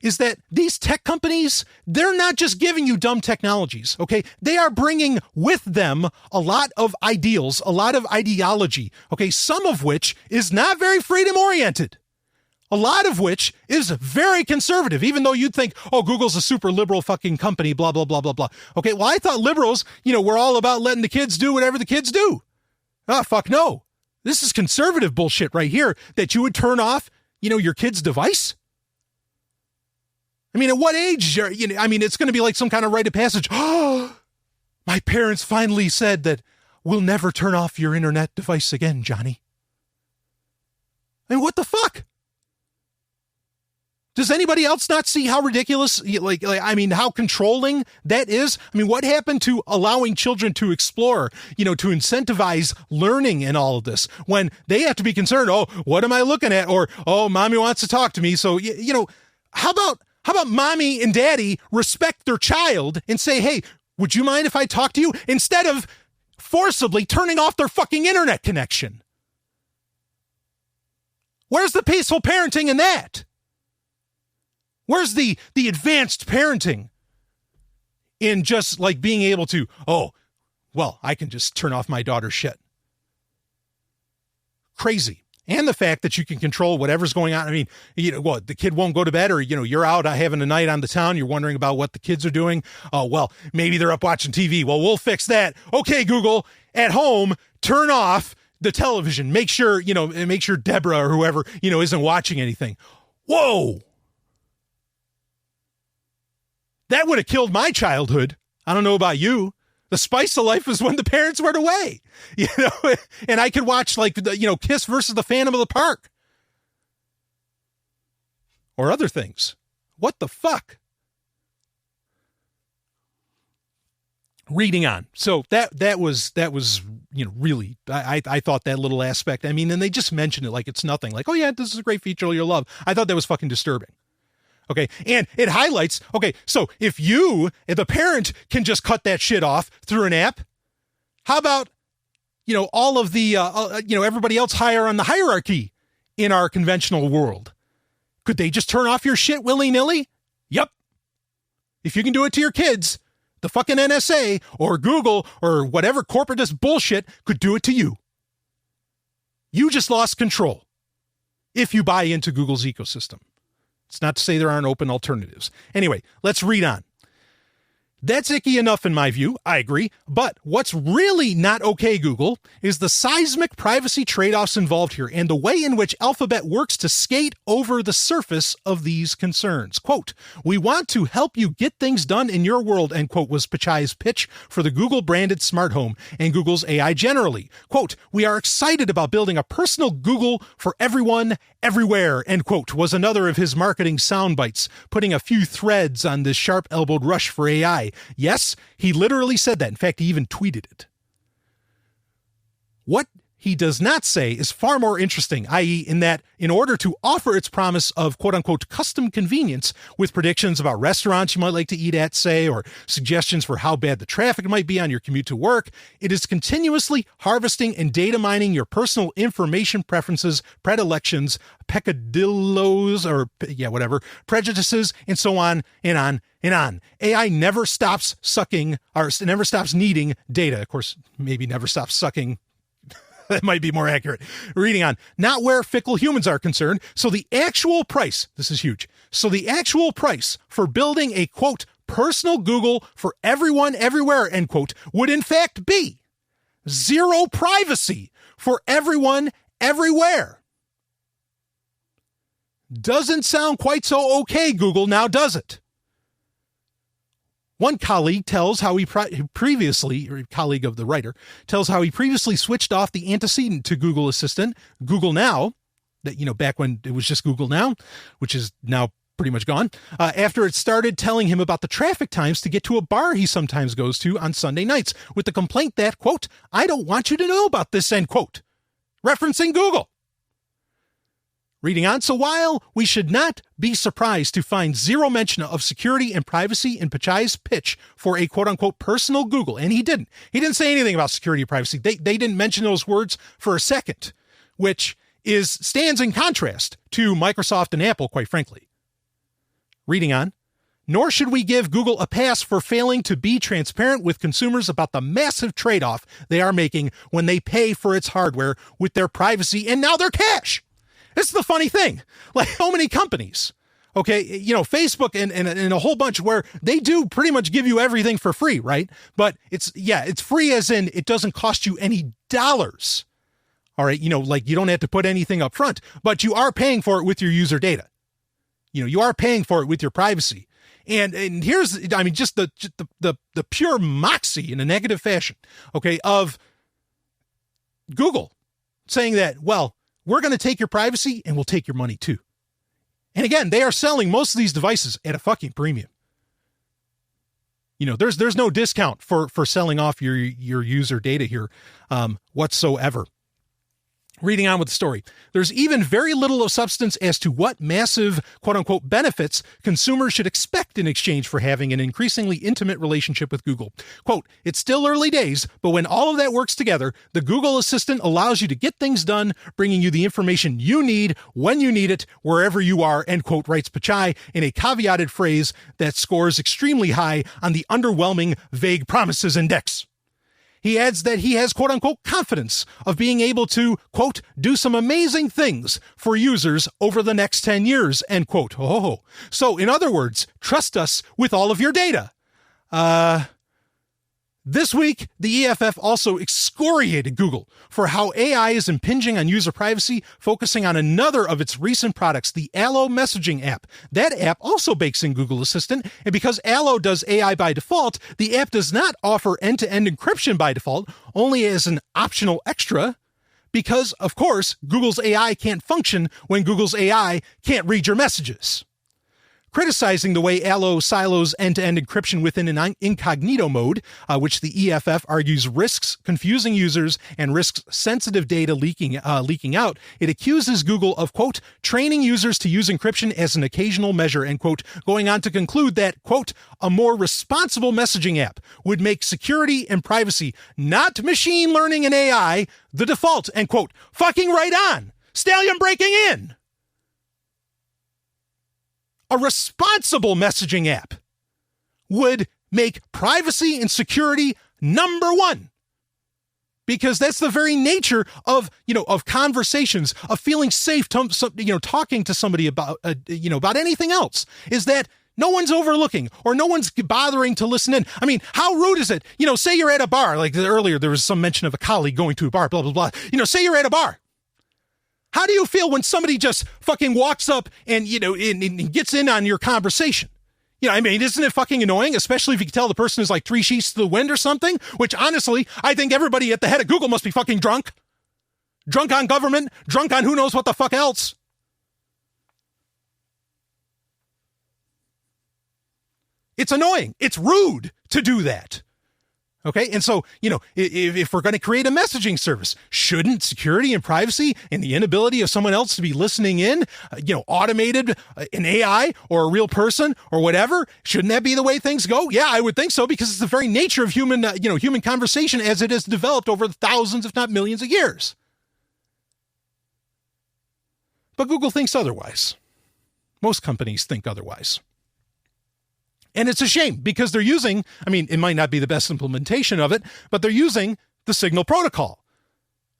Is that these tech companies, they're not just giving you dumb technologies, okay? They are bringing with them a lot of ideals, a lot of ideology, okay? Some of which is not very freedom-oriented. A lot of which is very conservative, even though you'd think, oh, Google's a super liberal fucking company, blah, blah, blah, blah, blah. Okay, well, I thought liberals, were all about letting the kids do whatever the kids do. Oh, fuck no. This is conservative bullshit right here, that you would turn off, your kid's device. I mean, at what age? It's going to be like some kind of rite of passage. Oh, my parents finally said that we'll never turn off your internet device again, Johnny. I mean, what the fuck? Does anybody else not see how ridiculous, how controlling that is? I mean, what happened to allowing children to explore, to incentivize learning and all of this when they have to be concerned, oh, what am I looking at? Or, oh, mommy wants to talk to me. So, how about mommy and daddy respect their child and say, hey, would you mind if I talk to you? Instead of forcibly turning off their fucking internet connection. Where's the peaceful parenting in that? Where's the advanced parenting in just like being able to, oh, well, I can just turn off my daughter's shit. Crazy. And the fact that you can control whatever's going on. I mean, the kid won't go to bed, or, you're out having a night on the town. You're wondering about what the kids are doing. Oh, well, maybe they're up watching TV. Well, we'll fix that. Okay, Google, at home, turn off the television. Make sure Deborah or whoever, isn't watching anything. Whoa. That would have killed my childhood. I don't know about you. The spice of life was when the parents were away, and I could watch Kiss versus the Phantom of the Park or other things. What the fuck? Reading on. So that was really, I thought that little aspect, and they just mentioned it like it's nothing. Like, oh yeah, this is a great feature you'll love. I thought that was fucking disturbing. Okay. And it highlights, okay, so if the parent can just cut that shit off through an app, how about, all of the, everybody else higher on the hierarchy in our conventional world? Could they just turn off your shit willy-nilly? Yep. If you can do it to your kids, the fucking NSA or Google or whatever corporatist bullshit could do it to you. You just lost control if you buy into Google's ecosystem. It's not to say there aren't open alternatives. Anyway, let's read on. That's icky enough in my view. I agree. But what's really not okay, Google, is the seismic privacy trade-offs involved here and the way in which Alphabet works to skate over the surface of these concerns. Quote, we want to help you get things done in your world, end quote, was Pichai's pitch for the Google-branded smart home and Google's AI generally. Quote, we are excited about building a personal Google for everyone, everywhere, end quote, was another of his marketing sound bites, putting a few threads on this sharp-elbowed rush for AI. Yes, he literally said that. In fact, he even tweeted it. What he does not say is far more interesting, i.e. in that in order to offer its promise of quote-unquote custom convenience with predictions about restaurants you might like to eat at, say, or suggestions for how bad the traffic might be on your commute to work, it is continuously harvesting and data mining your personal information preferences, predilections, peccadillos, or whatever, prejudices, and so on and on and on. AI never stops sucking, or never stops needing data. Of course, maybe never stops sucking. That might be more accurate. Reading on. Not where fickle humans are concerned. So the actual price, this is huge. So the actual price for building a, quote, personal Google for everyone, everywhere, end quote, would in fact be zero privacy for everyone, everywhere. Doesn't sound quite so okay, Google, now does it? One colleague tells how he colleague of the writer, tells how he previously switched off the antecedent to Google Assistant, Google Now, that, back when it was just Google Now, which is now pretty much gone, after it started telling him about the traffic times to get to a bar he sometimes goes to on Sunday nights, with the complaint that, quote, I don't want you to know about this, end quote, referencing Google. Reading on, so while we should not be surprised to find zero mention of security and privacy in Pichai's pitch for a quote-unquote personal Google, and he didn't say anything about security and privacy. They didn't mention those words for a second, which stands in contrast to Microsoft and Apple, quite frankly. Reading on, nor should we give Google a pass for failing to be transparent with consumers about the massive trade-off they are making when they pay for its hardware with their privacy and now their cash. This is the funny thing. Like, how many companies Okay, Facebook and a whole bunch where they do pretty much give you everything for free, right? But it's free as in it doesn't cost you any dollars. All right, like you don't have to put anything up front, but you are paying for it with your user data. You are paying for it with your privacy. And here's, just the pure moxie in a negative fashion, okay, of Google saying that, well, we're going to take your privacy and we'll take your money too. And again, they are selling most of these devices at a fucking premium. There's no discount for selling off your user data here whatsoever. Reading on with the story, there's even very little of substance as to what massive, quote-unquote, benefits consumers should expect in exchange for having an increasingly intimate relationship with Google. Quote, it's still early days, but when all of that works together, the Google Assistant allows you to get things done, bringing you the information you need when you need it, wherever you are, end quote, writes Pichai in a caveated phrase that scores extremely high on the underwhelming vague promises index. He adds that he has, quote unquote, confidence of being able to, quote, do some amazing things for users over the next 10 years, end quote. Oh, so in other words, trust us with all of your data. This week, the EFF also excoriated Google for how AI is impinging on user privacy, focusing on another of its recent products, the Allo messaging app. That app also bakes in Google Assistant, and because Allo does AI by default, the app does not offer end-to-end encryption by default, only as an optional extra, because, of course, Google's AI can't function when Google's AI can't read your messages. Criticizing the way Allo silos end-to-end encryption within an incognito mode, which the EFF argues risks confusing users and risks sensitive data leaking out, it accuses Google of, quote, training users to use encryption as an occasional measure, end quote, going on to conclude that, quote, a more responsible messaging app would make security and privacy, not machine learning and AI, the default, end quote. Fucking right on! Stallion breaking in! A responsible messaging app would make privacy and security number one. Because that's the very nature of, of conversations, of feeling safe, talking to somebody about, about anything else, is that no one's overlooking or no one's bothering to listen in. I mean, how rude is it? Say you're at a bar, like earlier there was some mention of a colleague going to a bar, blah, blah, blah. Say you're at a bar. How do you feel when somebody just fucking walks up and, and gets in on your conversation? Isn't it fucking annoying? Especially if you can tell the person is like three sheets to the wind or something, which honestly, I think everybody at the head of Google must be fucking drunk. Drunk on government, drunk on who knows what the fuck else. It's annoying. It's rude to do that. Okay. And so, if we're going to create a messaging service, shouldn't security and privacy and the inability of someone else to be listening in, automated, an AI or a real person or whatever, shouldn't that be the way things go? Yeah, I would think so, because it's the very nature of human conversation as it has developed over thousands, if not millions of years. But Google thinks otherwise. Most companies think otherwise. And it's a shame because they're using, it might not be the best implementation of it, but they're using the Signal protocol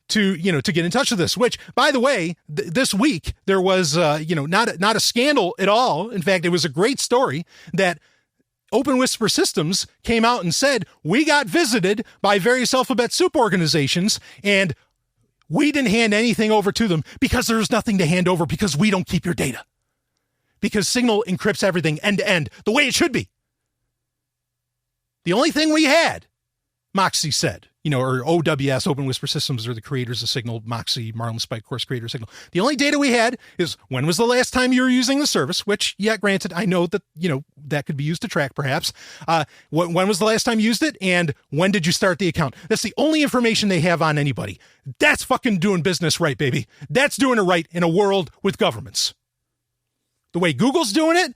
to get in touch with this, which, by the way, this week there was, not a scandal at all. In fact, it was a great story that Open Whisper Systems came out and said, we got visited by various alphabet soup organizations and we didn't hand anything over to them because there's nothing to hand over because we don't keep your data. Because Signal encrypts everything end to end the way it should be. The only thing we had, Moxie said, or OWS, Open Whisper Systems, are the creators of Signal, Moxie, Marlin Spike, course creator of Signal. The only data we had is when was the last time you were using the service, which, yeah, granted, I know that, that could be used to track perhaps. When was the last time you used it? And when did you start the account? That's the only information they have on anybody. That's fucking doing business right, baby. That's doing it right in a world with governments. The way Google's doing it?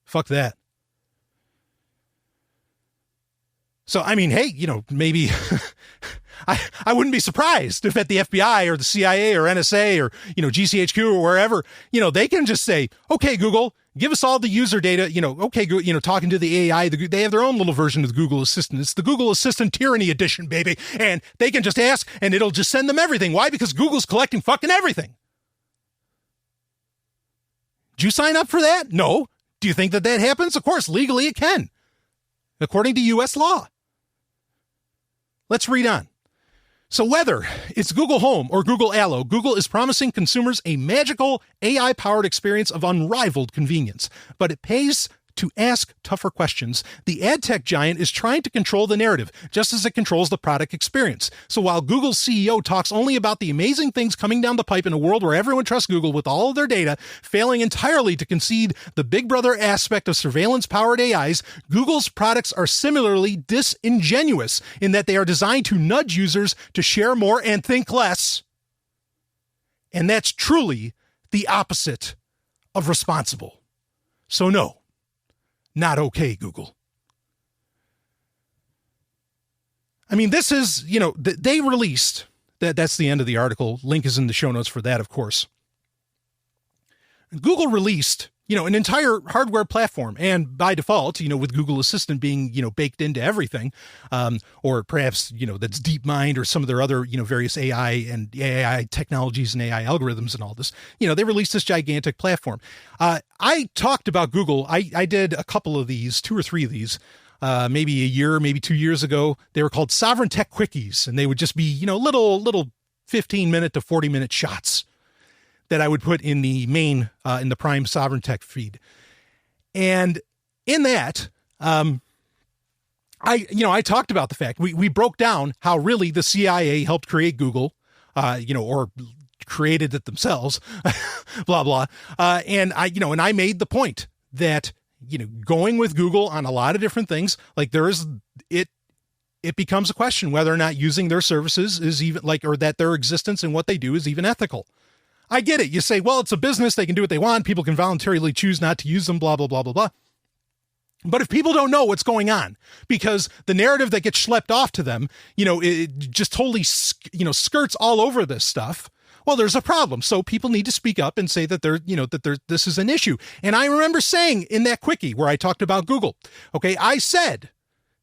Fuck that. So, hey, maybe I wouldn't be surprised if at the FBI or the CIA or NSA or, GCHQ or wherever, they can just say, okay, Google, give us all the user data, okay, talking to the AI, they have their own little version of the Google Assistant. It's the Google Assistant Tyranny Edition, baby. And they can just ask and it'll just send them everything. Why? Because Google's collecting fucking everything. Did you sign up for that? No. Do you think that happens? Of course, legally it can, according to U.S. law. Let's read on. So whether it's Google Home or Google Allo, Google is promising consumers a magical AI-powered experience of unrivaled convenience. But it pays to ask tougher questions. The ad tech giant is trying to control the narrative, just as it controls the product experience. So while Google's CEO talks only about the amazing things coming down the pipe in a world where everyone trusts Google with all of their data, failing entirely to concede the big brother aspect of surveillance-powered AIs, Google's products are similarly disingenuous in that they are designed to nudge users to share more and think less. And that's truly the opposite of responsible. So no. Not okay, Google. I mean, this is, they released, that's the end of the article. Link is in the show notes for that, of course. Google released, an entire hardware platform, and by default, with Google Assistant being, baked into everything, or perhaps, that's DeepMind or some of their other, various AI and AI technologies and AI algorithms and all this, they released this gigantic platform. I talked about Google. I did a couple of these, 2 or 3 of these, maybe a year, maybe 2 years ago. They were called Sovryn Tech Quickies, and they would just be, little 15-minute to 40-minute shots that I would put in the main, in the Prime Sovryn Tech feed. And in that, I talked about the fact we broke down how really the CIA helped create Google, or created it themselves, blah, blah. And I made the point that, going with Google on a lot of different things, like it becomes a question whether or not using their services is even or that their existence and what they do is even ethical. I get it. You say, well, it's a business. They can do what they want. People can voluntarily choose not to use them, blah, blah, blah, blah, blah. But if people don't know what's going on, because the narrative that gets schlepped off to them, it just totally, skirts all over this stuff. Well, there's a problem. So people need to speak up and say that this is an issue. And I remember saying in that quickie where I talked about Google, okay, I said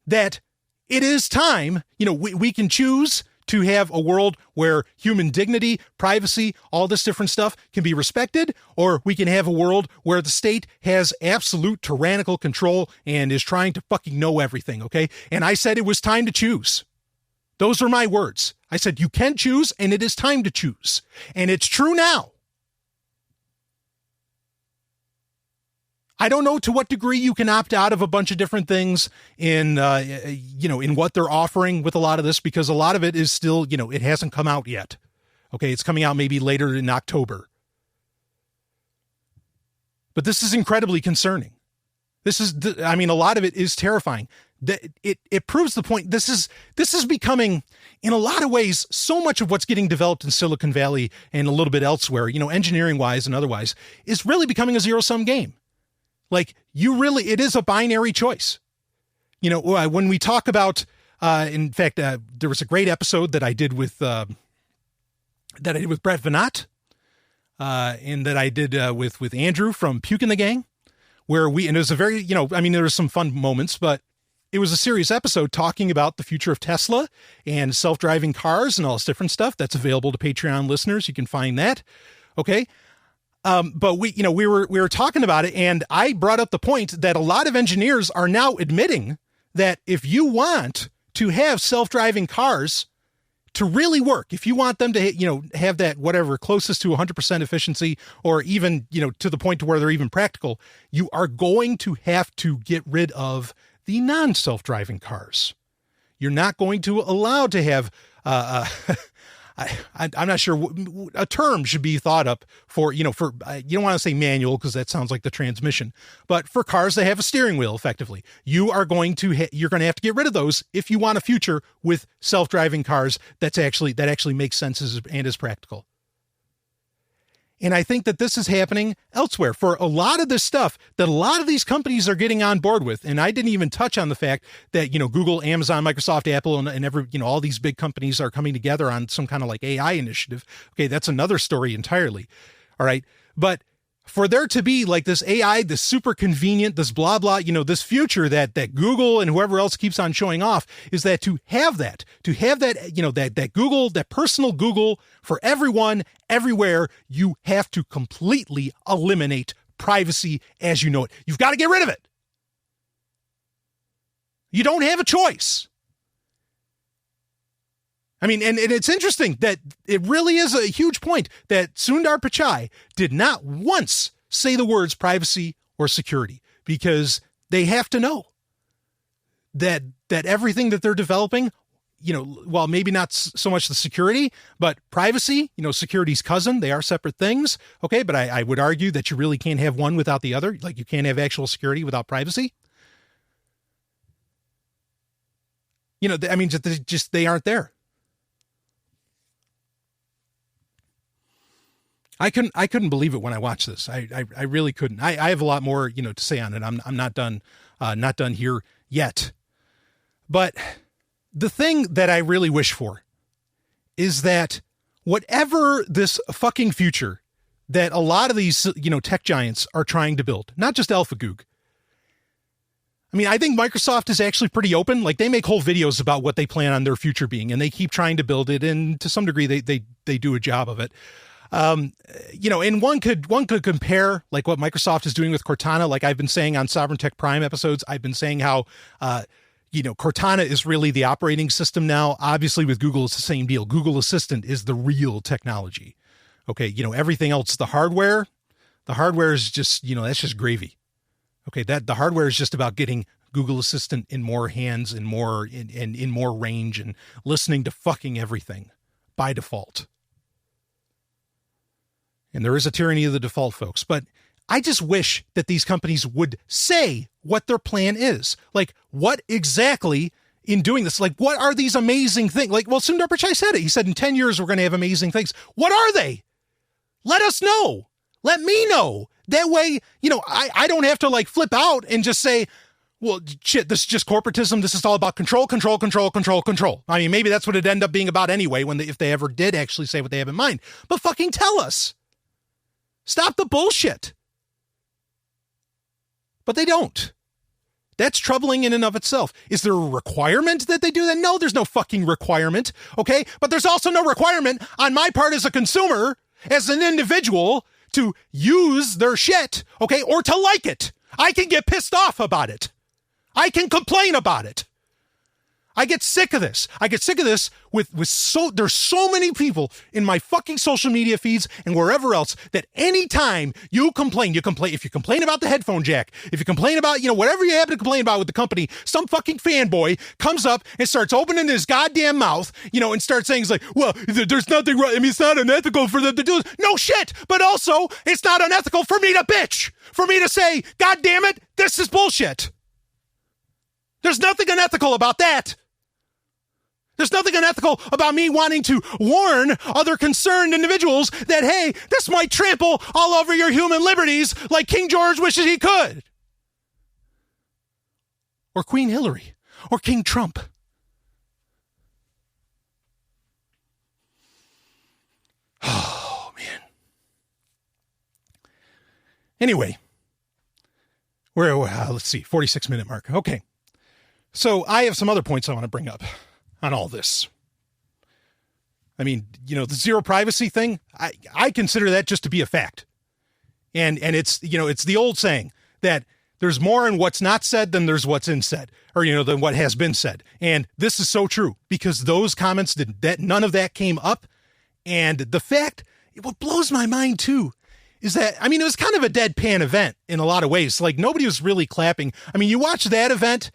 that it is time, we can choose to have a world where human dignity, privacy, all this different stuff can be respected, or we can have a world where the state has absolute tyrannical control and is trying to fucking know everything, okay? And I said it was time to choose. Those are my words. I said you can choose, and it is time to choose. And it's true now. I don't know to what degree you can opt out of a bunch of different things in what they're offering with a lot of this, because a lot of it is still, it hasn't come out yet. Okay, it's coming out maybe later in October. But this is incredibly concerning. A lot of it is terrifying. It proves the point. This is becoming, in a lot of ways, so much of what's getting developed in Silicon Valley and a little bit elsewhere, engineering wise and otherwise, is really becoming a zero-sum game. Like, it is a binary choice. When we talk about, in fact, there was a great episode that I did with Brett Venat, and that I did with Andrew from Puke and the Gang, where and it was a very, there were some fun moments, but it was a serious episode talking about the future of Tesla and self-driving cars and all this different stuff. That's available to Patreon listeners. You can find that. Okay. But we were talking about it, and I brought up the point that a lot of engineers are now admitting that if you want to have self-driving cars to really work, if you want them to, have that whatever closest to 100% efficiency, or even, to the point to where they're even practical, you are going to have to get rid of the non-self-driving cars. You're not going to allow to have, I'm not sure a term should be thought up for, you don't want to say manual because that sounds like the transmission, but for cars that have a steering wheel, effectively, you're going to have to get rid of those if you want a future with self-driving cars that actually makes sense and is practical. And I think that this is happening elsewhere for a lot of this stuff that a lot of these companies are getting on board with. And I didn't even touch on the fact that, Google, Amazon, Microsoft, Apple, and every, all these big companies are coming together on some kind of like AI initiative. Okay. That's another story entirely. All right. But for there to be like this AI, this super convenient, this blah, blah, this future that Google and whoever else keeps on showing off, is that to have that that Google, that personal Google for everyone, everywhere, you have to completely eliminate privacy as you know it. You've got to get rid of it. You don't have a choice. I mean, and it's interesting that it really is a huge point that Sundar Pichai did not once say the words privacy or security, because they have to know that everything that they're developing, while maybe not so much the security, but privacy, security's cousin, they are separate things. Okay. But I would argue that you really can't have one without the other. Like, you can't have actual security without privacy. They aren't there. I couldn't believe it when I watched this. I really couldn't. I have a lot more, to say on it. I'm not done here yet. But the thing that I really wish for is that whatever this fucking future that a lot of these, tech giants are trying to build, not just AlphaGoog. I mean, I think Microsoft is actually pretty open. Like, they make whole videos about what they plan on their future being, and they keep trying to build it. And to some degree, they do a job of it. And one could compare like what Microsoft is doing with Cortana. Like I've been saying on Sovereign Tech Prime episodes, I've been saying how, Cortana is really the operating system now. Obviously with Google, it's the same deal. Google Assistant is the real technology. Okay. Everything else, the hardware is just, that's just gravy. Okay. The hardware is just about getting Google Assistant in more hands and more in more range and listening to fucking everything by default. And there is a tyranny of the default, folks. But I just wish that these companies would say what their plan is. Like, what exactly in doing this? Like, what are these amazing things? Like, well, Sundar Pichai said it. He said in 10 years, we're going to have amazing things. What are they? Let us know. Let me know. That way, I don't have to like flip out and just say, well, shit, this is just corporatism. This is all about control. I mean, maybe that's what it'd end up being about anyway, if they ever did actually say what they have in mind. But fucking tell us. Stop the bullshit. But they don't. That's troubling in and of itself. Is there a requirement that they do that? No, there's no fucking requirement. Okay. But there's also no requirement on my part as a consumer, as an individual, to use their shit. Okay. Or to like it. I can get pissed off about it. I can complain about it. I get sick of this. There's so many people in my fucking social media feeds and wherever else that anytime you complain, if you complain about the headphone jack, if you complain about, whatever you happen to complain about with the company, some fucking fanboy comes up and starts opening his goddamn mouth, and starts saying, like, well, there's nothing right. I mean, it's not unethical for them to do this. No shit. But also it's not unethical for me to bitch, for me to say, God damn it, this is bullshit. There's nothing unethical about that. There's nothing unethical about me wanting to warn other concerned individuals that, hey, this might trample all over your human liberties like King George wishes he could. Or Queen Hillary. Or King Trump. Oh, man. Anyway. Let's see, 46-minute mark. Okay. So I have some other points I want to bring up on all this. I mean, the zero privacy thing, I consider that just to be a fact. And it's, it's the old saying that there's more in what's not said than there's what's in said, or, than what has been said. And this is so true because those comments none of that came up. And the fact, what blows my mind too, is that, I mean, it was kind of a deadpan event in a lot of ways. Like nobody was really clapping. I mean, you watch that event,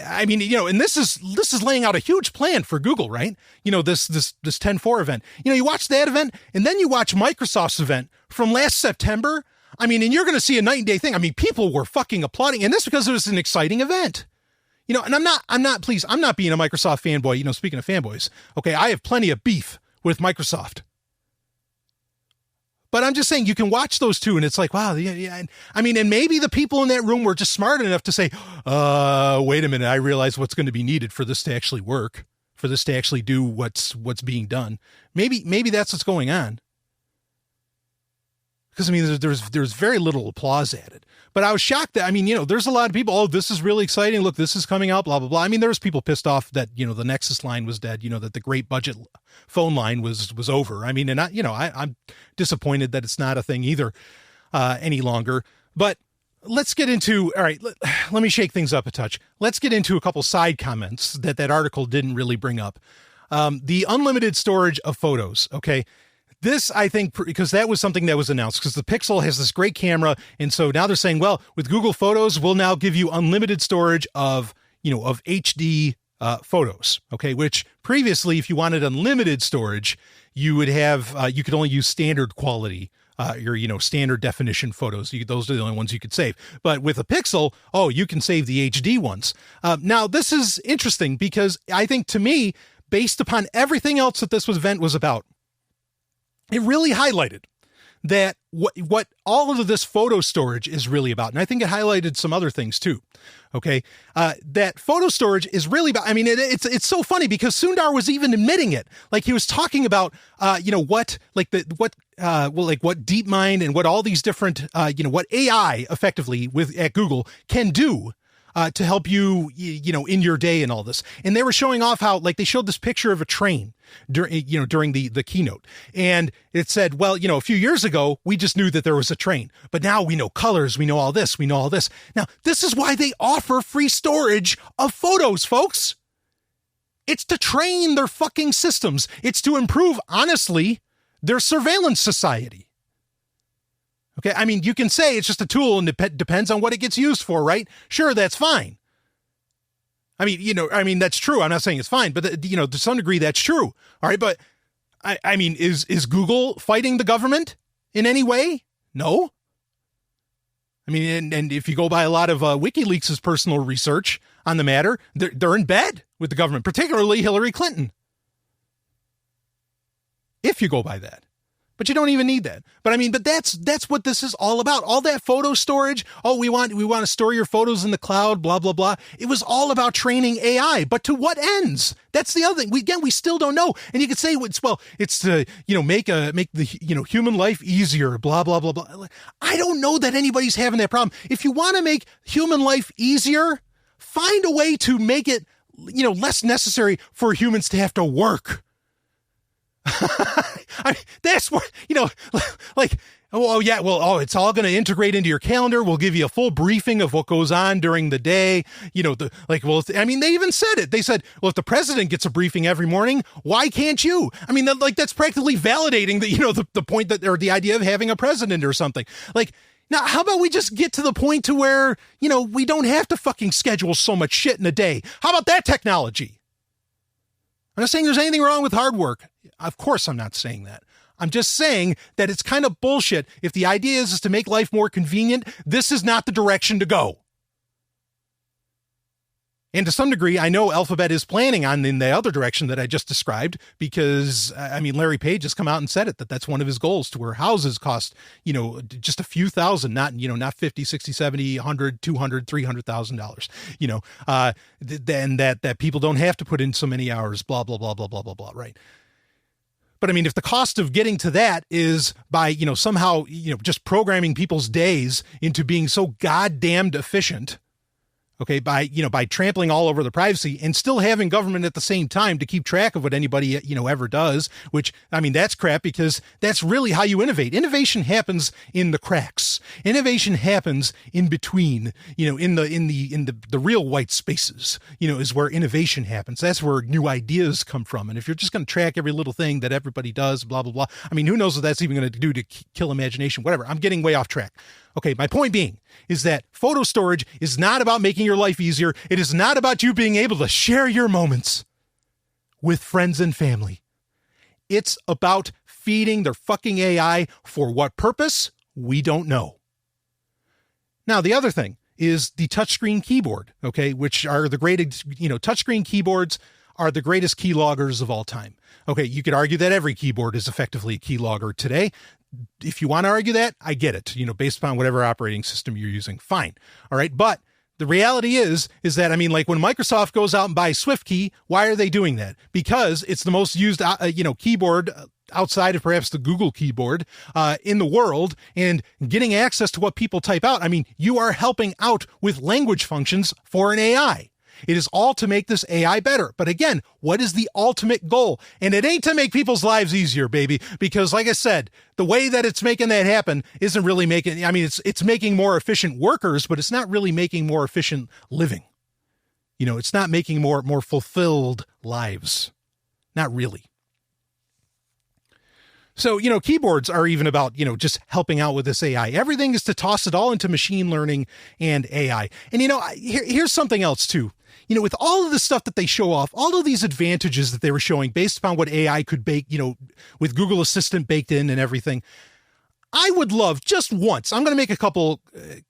I mean, and this is laying out a huge plan for Google, right? This 10.4 event, you watch that event and then you watch Microsoft's event from last September. I mean, and you're going to see a night and day thing. I mean, people were fucking applauding, and this because it was an exciting event, and I'm not being a Microsoft fanboy, speaking of fanboys. Okay. I have plenty of beef with Microsoft, but I'm just saying you can watch those two and it's like, wow. Yeah. I mean, and maybe the people in that room were just smart enough to say, wait a minute. I realize what's going to be needed for this to actually work, for this to actually do what's being done. Maybe that's what's going on. Because I mean, there's very little applause at it, but I was shocked that, I mean, there's a lot of people, oh, this is really exciting. Look, this is coming out, blah, blah, blah. I mean, there was people pissed off that, the Nexus line was dead, that the great budget phone line was over. I mean, and I'm disappointed that it's not a thing either, any longer. But let's get into, all right, let me shake things up a touch. Let's get into a couple side comments that article didn't really bring up. The unlimited storage of photos, okay? This, I think, because that was something that was announced, because the Pixel has this great camera, and so now they're saying, well, with Google Photos, we'll now give you unlimited storage of HD photos, okay? Which previously, if you wanted unlimited storage, you would have, you could only use standard quality, your standard definition photos. Those are the only ones you could save. But with a Pixel, you can save the HD ones. Now, this is interesting because I think, to me, based upon everything else that this event was about, it really highlighted that what all of this photo storage is really about. And I think it highlighted some other things too. Okay. That photo storage is really about, I mean, it's so funny because Sundar was even admitting it. Like, he was talking about, what DeepMind and what all these different, what AI effectively at Google can do to help you, in your day and all this. And they were showing off how, like, they showed this picture of a train during the keynote. And it said, well, a few years ago, we just knew that there was a train, but now we know colors. We know all this. We know all this. Now, this is why they offer free storage of photos, folks. It's to train their fucking systems. It's to improve, honestly, their surveillance society. Okay, I mean, you can say it's just a tool and it depends on what it gets used for, right? Sure, that's fine. I mean, that's true. I'm not saying it's fine, but, to some degree, that's true. All right, but, I mean, is Google fighting the government in any way? No. I mean, and if you go by a lot of WikiLeaks' personal research on the matter, they're in bed with the government, particularly Hillary Clinton. If you go by that. But you don't even need that. But I mean, that's what this is all about. All that photo storage. Oh, we want to store your photos in the cloud, blah, blah, blah. It was all about training AI. But to what ends? That's the other thing. We still don't know. And you could say, it's to, make the, human life easier, blah, blah, blah, blah. I don't know that anybody's having that problem. If you want to make human life easier, find a way to make it, less necessary for humans to have to work. That's what, it's all going to integrate into your calendar. We'll give you a full briefing of what goes on during the day. They even said it. They said, well, if the president gets a briefing every morning, why can't you? I mean, that's practically validating the point that, or the idea of having a president or something. Like, now, how about we just get to the point to where, we don't have to fucking schedule so much shit in a day? How about that technology? I'm not saying there's anything wrong with hard work. Of course, I'm not saying that. I'm just saying that it's kind of bullshit. If the idea is to make life more convenient, this is not the direction to go. And to some degree, I know Alphabet is planning on in the other direction that I just described, because, I mean, Larry Page has come out and said that's one of his goals, to where houses cost, just a few thousand, not 50, 60, 70, 100, 200, $300,000, then that people don't have to put in so many hours, blah, blah, blah, blah, blah, blah, blah, right? But I mean, if the cost of getting to that is by, somehow, just programming people's days into being so goddamned efficient, okay, by trampling all over the privacy and still having government at the same time to keep track of what anybody, ever does, which, I mean, that's crap, because that's really how you innovate. Innovation happens in the cracks. Innovation happens in between, in the real white spaces, is where innovation happens. That's where new ideas come from. And if you're just going to track every little thing that everybody does, blah, blah, blah, I mean, who knows what that's even going to do to kill imagination, whatever. I'm getting way off track. Okay, my point being is that photo storage is not about making your life easier. It is not about you being able to share your moments with friends and family. It's about feeding their fucking AI. For what purpose? We don't know. Now, the other thing is the touchscreen keyboard, okay, which are the greatest, touchscreen keyboards are the greatest keyloggers of all time. Okay, you could argue that every keyboard is effectively a keylogger today. If you want to argue that, I get it, based upon whatever operating system you're using, fine. All right. But the reality is that, I mean, like when Microsoft goes out and buys SwiftKey, why are they doing that? Because it's the most used, keyboard outside of perhaps the Google keyboard in the world, and getting access to what people type out. I mean, you are helping out with language functions for an AI. It is all to make this AI better. But again, what is the ultimate goal? And it ain't to make people's lives easier, baby. Because like I said, the way that it's making that happen isn't really making, I mean, it's making more efficient workers, but it's not really making more efficient living. You know, it's not making more fulfilled lives. Not really. So, you know, keyboards are even about, you know, just helping out with this AI. Everything is to toss it all into machine learning and AI. And, you know, here's something else too. You know, with all of the stuff that they show off, all of these advantages that they were showing based upon what AI could bake, you know, with Google Assistant baked in and everything, I would love just once, I'm going to make a couple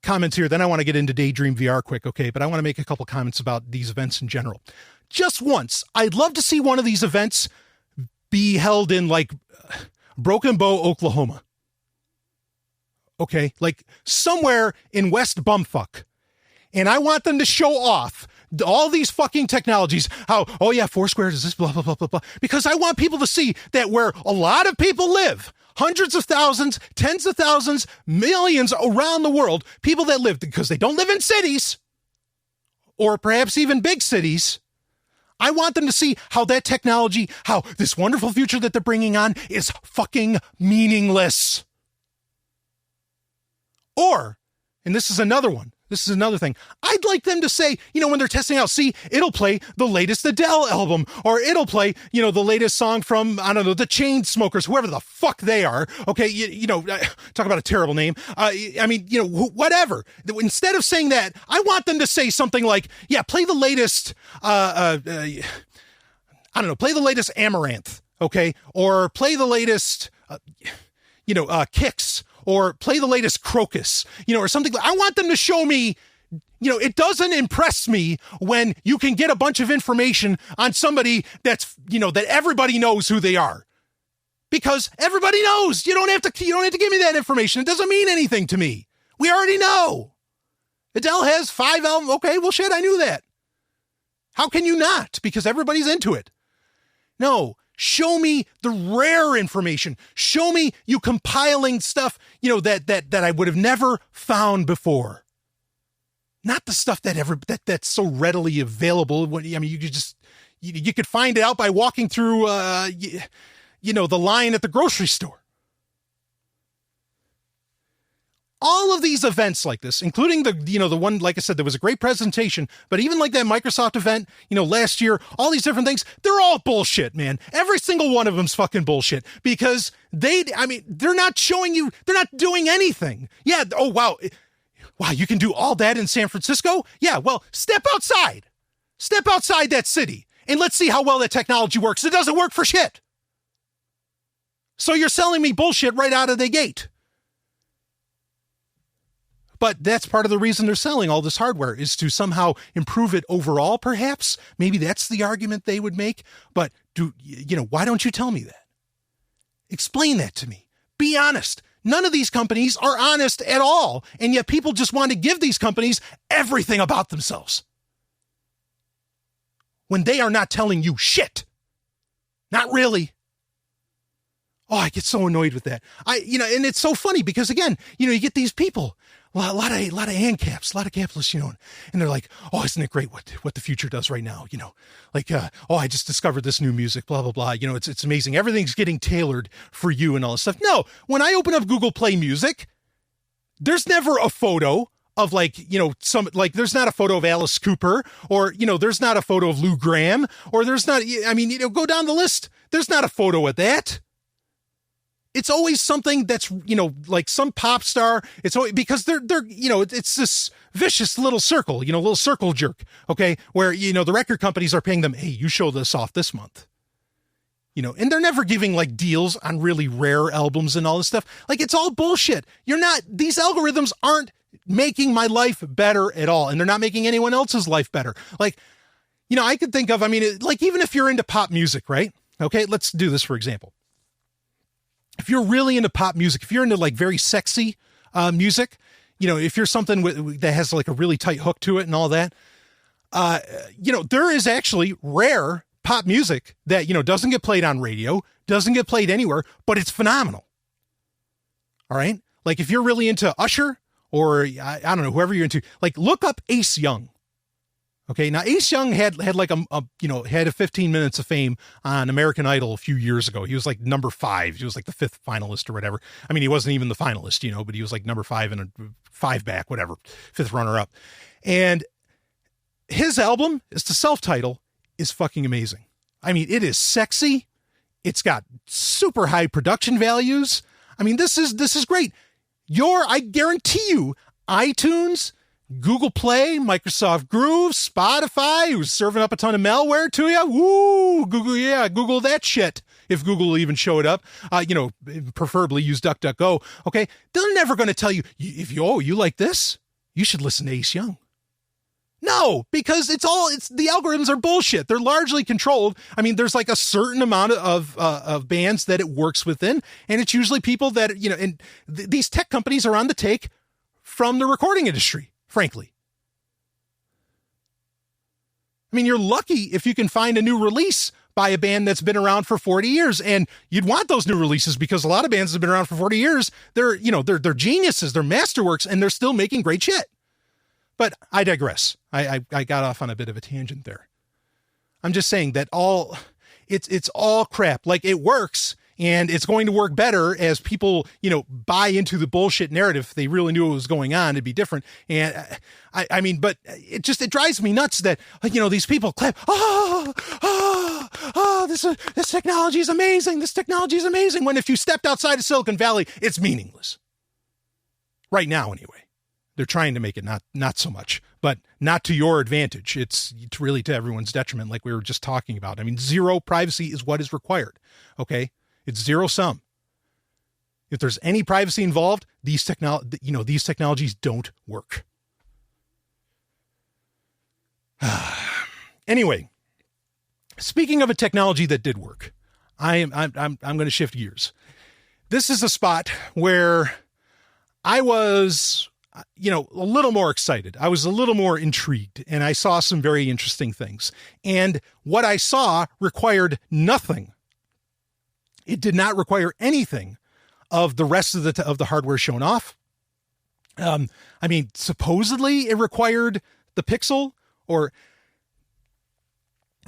comments here, then I want to get into Daydream VR quick, okay? But I want to make a couple comments about these events in general. Just once, I'd love to see one of these events be held in like Broken Bow, Oklahoma. Okay, like somewhere in West Bumfuck. And I want them to show off all these fucking technologies. How, oh yeah, Foursquare does this, blah, blah, blah, blah, blah. Because I want people to see that where a lot of people live, hundreds of thousands, tens of thousands, millions around the world, people that live, because they don't live in cities, or perhaps even big cities, I want them to see how that technology, how this wonderful future that they're bringing on is fucking meaningless. Or, and this is another one, this is another thing, I'd like them to say, you know, when they're testing out, see, it'll play the latest Adele album, or it'll play, you know, the latest song from, I don't know, the Chainsmokers, whoever the fuck they are. Okay, you know, talk about a terrible name. I mean, you know, whatever. Instead of saying that, I want them to say something like, yeah, play the latest, I don't know, play the latest Amaranth, okay? Or play the latest, Kicks, or play the latest Crocus, you know, or something. I want them to show me, you know, it doesn't impress me when you can get a bunch of information on somebody that's, you know, that everybody knows who they are. Because everybody knows. You don't have to give me that information. It doesn't mean anything to me. We already know. Adele has 5 albums. Okay, well shit, I knew that. How can you not? Because everybody's into it. No. Show me the rare information. Show me you compiling stuff, you know, that I would have never found before. Not the stuff that's so readily available. I mean, you could find it out by walking through, the line at the grocery store. All of these events like this, including the one, like I said, there was a great presentation, but even like that Microsoft event, you know, last year, all these different things, they're all bullshit, man. Every single one of them's fucking bullshit because they're not showing you, they're not doing anything. Yeah. Oh, wow. Wow. You can do all that in San Francisco? Yeah. Well, step outside that city and let's see how well that technology works. It doesn't work for shit. So you're selling me bullshit right out of the gate. But that's part of the reason they're selling all this hardware is to somehow improve it overall, perhaps. Maybe that's the argument they would make. But why don't you tell me that? Explain that to me. Be honest. None of these companies are honest at all. And yet people just want to give these companies everything about themselves. When they are not telling you shit. Not really. Oh, I get so annoyed with that. And it's so funny because again, you get these people, a lot of ANCAPs, a lot of capitalists, and they're like, oh, isn't it great what the future does right now? I just discovered this new music, blah, blah, blah. It's amazing. Everything's getting tailored for you and all this stuff. No, when I open up Google Play Music, there's never a photo of there's not a photo of Alice Cooper or, there's not a photo of Lou Gramm or there's not, go down the list. There's not a photo of that. It's always something that's, like some pop star. It's always because they're it's this vicious little circle, little circle jerk. Okay. Where, the record companies are paying them, hey, you show this off this month, and they're never giving like deals on really rare albums and all this stuff. Like it's all bullshit. These algorithms aren't making my life better at all. And they're not making anyone else's life better. Like, I could think of, even if you're into pop music, right? Okay. Let's do this for example. If you're really into pop music, if you're into like very sexy music, if you're something that has like a really tight hook to it and all that, there is actually rare pop music that, doesn't get played on radio, doesn't get played anywhere, but it's phenomenal. All right. Like if you're really into Usher or I don't know, whoever you're into, like look up Ace Young. Okay, now Ace Young had like had a 15 minutes of fame on American Idol a few years ago. He was like number 5. He was like the 5th finalist or whatever. I mean, he wasn't even the finalist, but he was like number 5 and a 5 back, whatever, 5th runner up. And his album is the self-title is fucking amazing. I mean, it is sexy. It's got super high production values. I mean, this is great. I guarantee you, iTunes, Google Play, Microsoft Groove, Spotify, who's serving up a ton of malware to you. Woo! Google that shit. If Google will even show it up, preferably use DuckDuckGo. Okay. They're never going to tell you, if you like this, you should listen to Ace Young. No, because the algorithms are bullshit. They're largely controlled. I mean, there's like a certain amount of bands that it works within. And it's usually people that, and these tech companies are on the take from the recording industry. Frankly. I mean, you're lucky if you can find a new release by a band that's been around for 40 years. And you'd want those new releases because a lot of bands that have been around for 40 years. They're geniuses, they're masterworks, and they're still making great shit. But I digress. I got off on a bit of a tangent there. I'm just saying that it's all crap. Like, it works. And it's going to work better as people, buy into the bullshit narrative. If they really knew what was going on, it'd be different. And I mean, but it drives me nuts that, these people clap, this technology is amazing. This technology is amazing. When if you stepped outside of Silicon Valley, it's meaningless. Right now, anyway. They're trying to make it not so much, but not to your advantage. It's really to everyone's detriment, like we were just talking about. I mean, zero privacy is what is required. Okay. It's zero sum. If there's any privacy involved, these technologies don't work. Anyway, speaking of a technology that did work, I'm going to shift gears. This is a spot where I was, a little more excited. I was a little more intrigued, and I saw some very interesting things. And what I saw required nothing. It did not require anything of the rest of the hardware shown off. I mean, supposedly it required the Pixel, or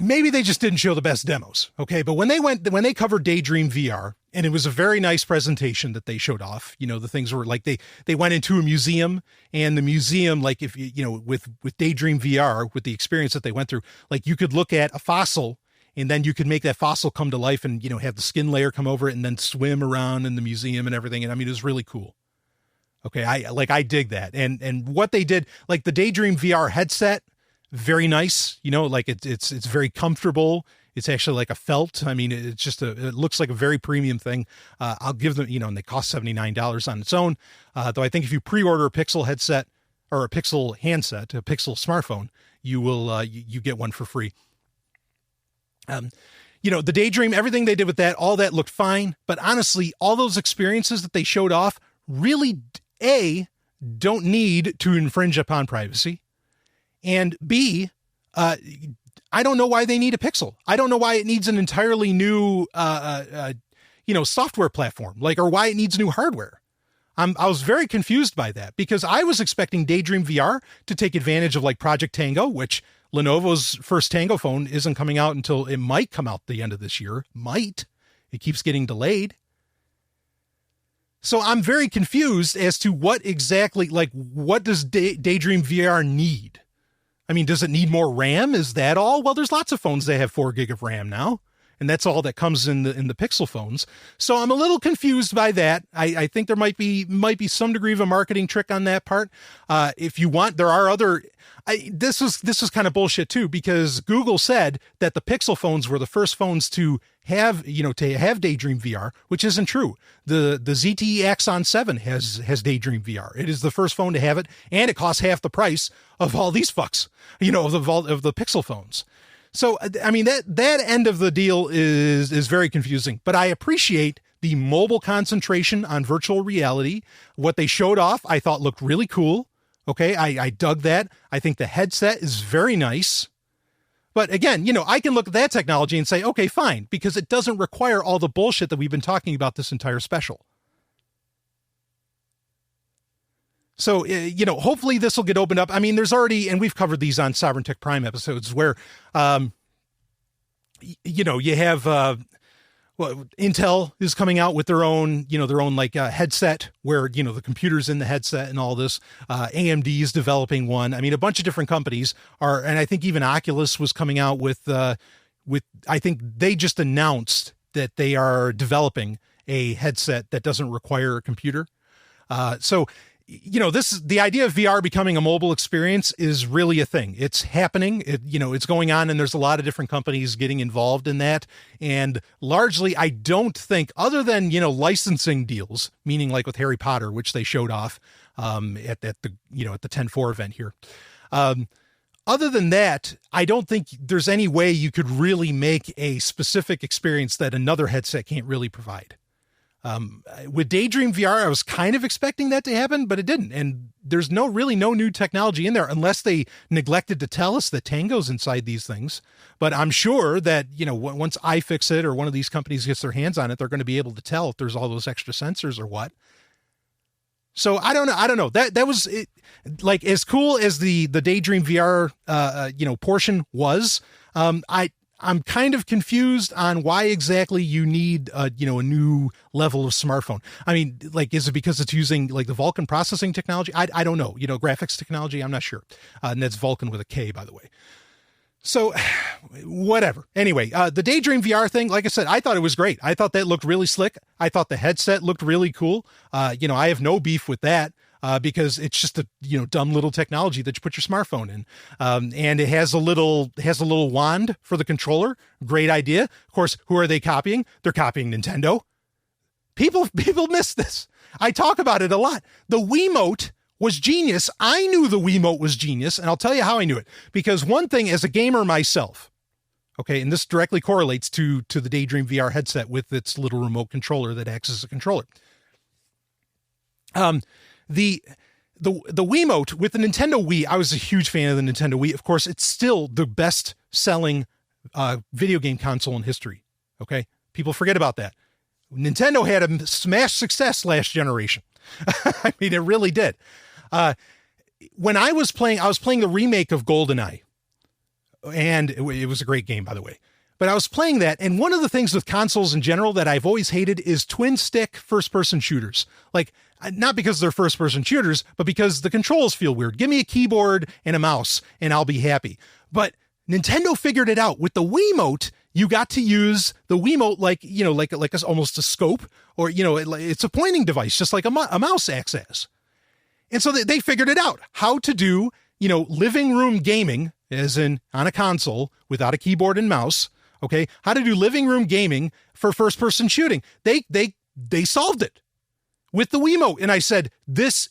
maybe they just didn't show the best demos. Okay. But when they covered Daydream VR, and it was a very nice presentation that they showed off, the things were like, they went into a museum, and the museum, like if with Daydream VR, with the experience that they went through, like you could look at a fossil, and then you could make that fossil come to life and, have the skin layer come over it and then swim around in the museum and everything. And I mean, it was really cool. Okay. I dig that. And what they did, like the Daydream VR headset, very nice, like it's very comfortable. It's actually like a felt. I mean, it looks like a very premium thing. I'll give them, and they cost $79 on its own. Though I think if you pre-order a Pixel headset or a Pixel handset, a Pixel smartphone, you will, you get one for free. The Daydream, everything they did with that, all that looked fine. But honestly, all those experiences that they showed off really, A, don't need to infringe upon privacy. And B, I don't know why they need a Pixel. I don't know why it needs an entirely new, software platform, or why it needs new hardware. I was very confused by that because I was expecting Daydream VR to take advantage of Project Tango, which Lenovo's first Tango phone isn't coming out until it might come out the end of this year. Might. It keeps getting delayed. So I'm very confused as to what exactly, what does Daydream VR need? I mean, does it need more RAM? Is that all? Well, there's lots of phones that have 4 gig of RAM now, and that's all that comes in the Pixel phones. So I'm a little confused by that. I think there might be some degree of a marketing trick on that part. If you want, there are other. This was kind of bullshit too, because Google said that the Pixel phones were the first phones to have Daydream VR, which isn't true. The ZTE Axon 7 has Daydream VR. It is the first phone to have it, and it costs half the price of all these fucks, of the Pixel phones. So, I mean, that end of the deal is very confusing, but I appreciate the mobile concentration on virtual reality. What they showed off, I thought looked really cool. Okay. I dug that. I think the headset is very nice, but again, I can look at that technology and say, okay, fine, because it doesn't require all the bullshit that we've been talking about this entire special. So, hopefully this will get opened up. I mean, there's already, and we've covered these on Sovereign Tech Prime episodes where, you have, Intel is coming out with their own headset where, the computer's in the headset and all this. AMD is developing one. I mean, a bunch of different companies are, and I think even Oculus was coming out with, I think they just announced that they are developing a headset that doesn't require a computer. So, the idea of VR becoming a mobile experience is really a thing. It's happening. It's going on, and there's a lot of different companies getting involved in that. And largely, I don't think, other than, licensing deals, meaning like with Harry Potter, which they showed off at the 10.4 event here. Other than that, I don't think there's any way you could really make a specific experience that another headset can't really provide. With Daydream VR, I was kind of expecting that to happen, but it didn't. And there's no new technology in there unless they neglected to tell us that Tango's inside these things. But I'm sure that, once iFixit or one of these companies gets their hands on it, they're going to be able to tell if there's all those extra sensors or what. So I don't know. That was it, like as cool as the Daydream VR, portion was. I'm kind of confused on why exactly you need, a new level of smartphone. I mean, like, is it because it's using like the Vulkan processing technology? I don't know, graphics technology. I'm not sure. And that's Vulkan with a K, by the way. So whatever. Anyway, the Daydream VR thing, like I said, I thought it was great. I thought that looked really slick. I thought the headset looked really cool. I have no beef with that. Because it's just a dumb little technology that you put your smartphone in, and it has a little wand for the controller. Great idea. Of course, who are they copying? They're copying Nintendo. People miss this. I talk about it a lot. The Wiimote was genius. I knew the Wiimote was genius, and I'll tell you how I knew it. Because one thing, as a gamer myself, okay, and this directly correlates to the Daydream VR headset with its little remote controller that acts as a controller. The Wiimote with the Nintendo Wii, I was a huge fan of the Nintendo Wii. Of course, it's still the best selling video game console in history. Okay. People forget about that. Nintendo had a smash success last generation. I mean, it really did. When I was playing the remake of GoldenEye, and it was a great game, by the way. But I was playing that, and one of the things with consoles in general that I've always hated is twin stick first-person shooters. Like, not because they're first-person shooters, but because the controls feel weird. Give me a keyboard and a mouse, and I'll be happy. But Nintendo figured it out. With the Wiimote, you got to use the Wiimote like almost a scope, or, it's a pointing device, just like a mouse acts as. And so they figured it out, how to do, living room gaming, as in on a console without a keyboard and mouse. Okay, how to do living room gaming for first-person shooting. They solved it with the Wiimote. And I said, this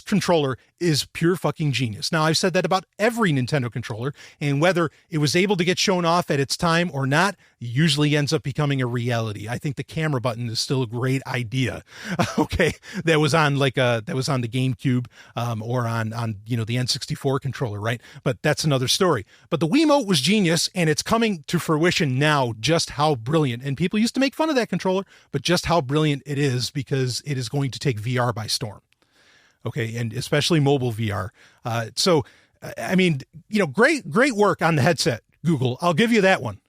controller is pure fucking genius. Now, I've said that about every Nintendo controller, and whether it was able to get shown off at its time or not, usually ends up becoming a reality. I think the camera button is still a great idea. Okay, that was on the GameCube, or on the N64 controller, right? But that's another story. But the Wiimote was genius, and it's coming to fruition now, just how brilliant. And people used to make fun of that controller, but just how brilliant it is, because it is going to take VR by storm. Okay, and especially mobile VR. So, I mean, great work on the headset, Google. I'll give you that one.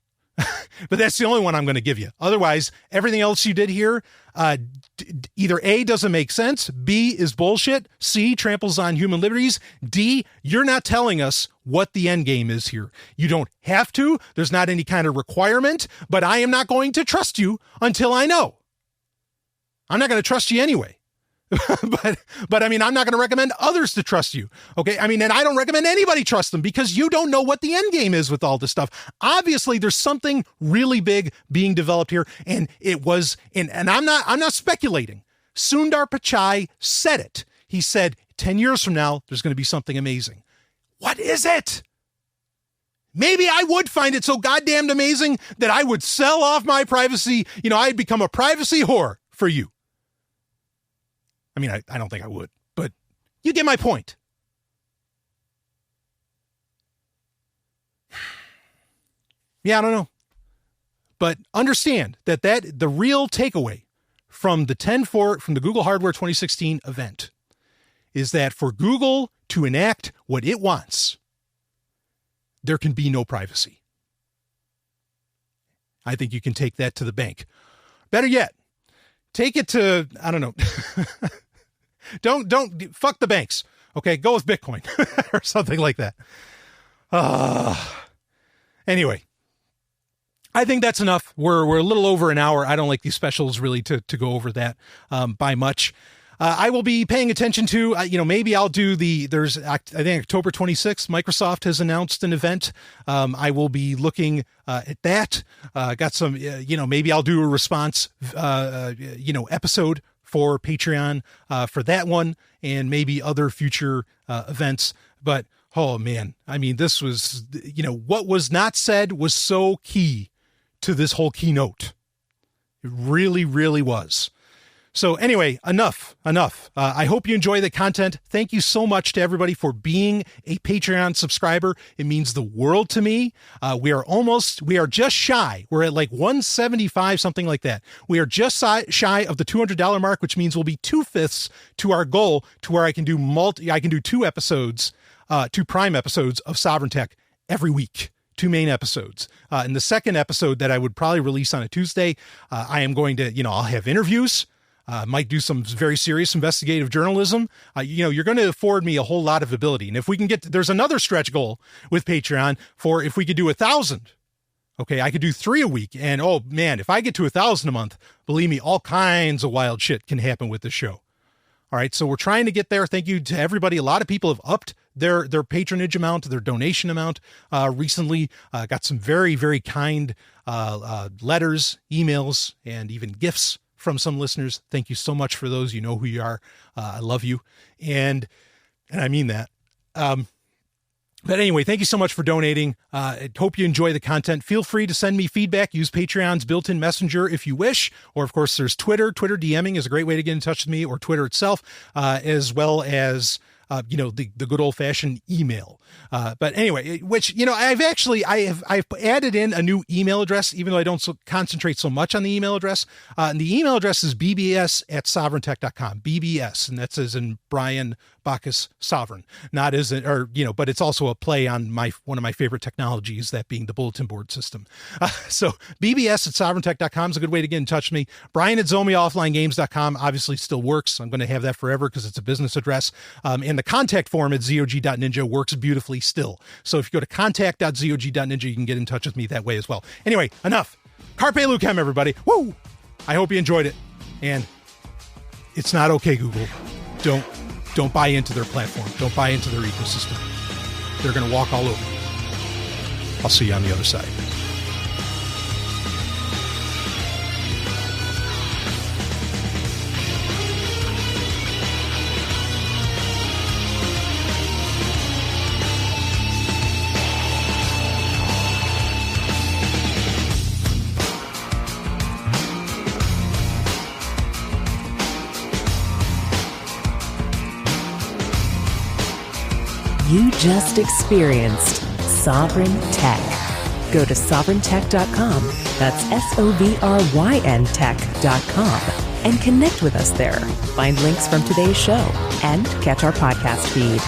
But that's the only one I'm going to give you. Otherwise, everything else you did here, either A, doesn't make sense, B, is bullshit, C, tramples on human liberties, D, you're not telling us what the end game is here. You don't have to. There's not any kind of requirement, but I am not going to trust you until I know. I'm not going to trust you anyway. but I mean, I'm not going to recommend others to trust you. Okay. I mean, and I don't recommend anybody trust them, because you don't know what the end game is with all this stuff. Obviously there's something really big being developed here. And it was, and I'm not speculating. Sundar Pichai said it. He said, 10 years from now, there's going to be something amazing. What is it? Maybe I would find it so goddamn amazing that I would sell off my privacy. I'd become a privacy whore for you. I mean, I don't think I would, but you get my point. Yeah, I don't know. But understand that the real takeaway from the 10.4, from the Google Hardware 2016 event, is that for Google to enact what it wants, there can be no privacy. I think you can take that to the bank. Better yet, take it to, I don't know. Don't fuck the banks. Okay, go with Bitcoin or something like that. Anyway, I think that's enough. We're a little over an hour. I don't like these specials really to go over that by much. I will be paying attention to, maybe I'll do I think October 26th, Microsoft has announced an event. I will be looking at that. Got some, maybe I'll do a response, episode for Patreon for that one, and maybe other future events. But, oh man, I mean, this was, what was not said was so key to this whole keynote. It really, really was. So anyway, enough. I hope you enjoy the content. Thank you so much to everybody for being a Patreon subscriber. It means the world to me. We are just shy. We're at like 175, something like that. We are just shy of the $200 mark, which means we'll be 2/5 to our goal to where I can do two episodes, 2 prime episodes of Sovryn Tech every week. 2 main episodes. In the second episode that I would probably release on a Tuesday, I am going to, I'll have interviews. Might do some very serious investigative journalism. You're going to afford me a whole lot of ability. And if we can there's another stretch goal with Patreon for if we could do 1,000. Okay, I could do 3 a week. And oh man, if I get to 1,000 a month, believe me, all kinds of wild shit can happen with this show. All right, so we're trying to get there. Thank you to everybody. A lot of people have upped their patronage amount, their donation amount recently. Got some very, very kind letters, emails, and even gifts from some listeners. Thank you so much for those. You know who you are. I love you. And I mean that. But anyway, thank you so much for donating. I hope you enjoy the content. Feel free to send me feedback. Use Patreon's built-in messenger if you wish. Or, of course, there's Twitter. Twitter DMing is a great way to get in touch with me, or Twitter itself, as well as the good old-fashioned email. But anyway, which, I've added in a new email address, even though I don't concentrate so much on the email address. And the email address is bbs@sovryntech.com. BBS, and that's as in Brian Bacchus Sovryn, not as but it's also a play on one of my favorite technologies, that being the bulletin board system. So bbs@sovryntech.com is a good way to get in touch with me. Brian at ZombieOfflineGames.com obviously still works. I'm going to have that forever because it's a business address. And the contact form at zog.ninja works beautifully still. So if you go to contact.zog.ninja, you can get in touch with me that way as well. Anyway, enough. Carpe Lucem, everybody. Woo! I hope you enjoyed it. And it's not okay, Google. Don't buy into their platform. Don't buy into their ecosystem. They're going to walk all over you. I'll see you on the other side. You just experienced Sovryn Tech. Go to sovryntech.com, that's SOVRYN tech.com, and connect with us there. Find links from today's show and catch our podcast feed.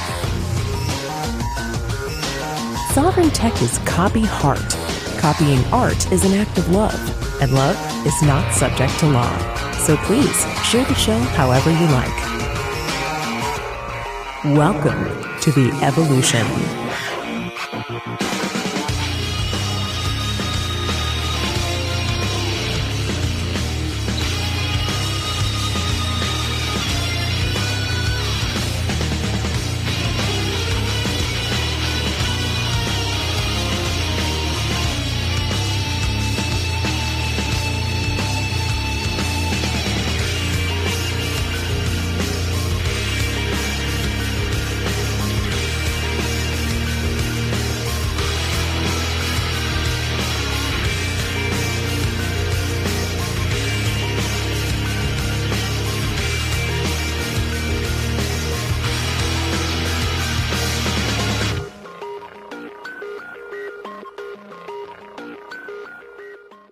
Sovryn Tech is copy heart. Copying art is an act of love, and love is not subject to law. So please share the show however you like. Welcome to the evolution.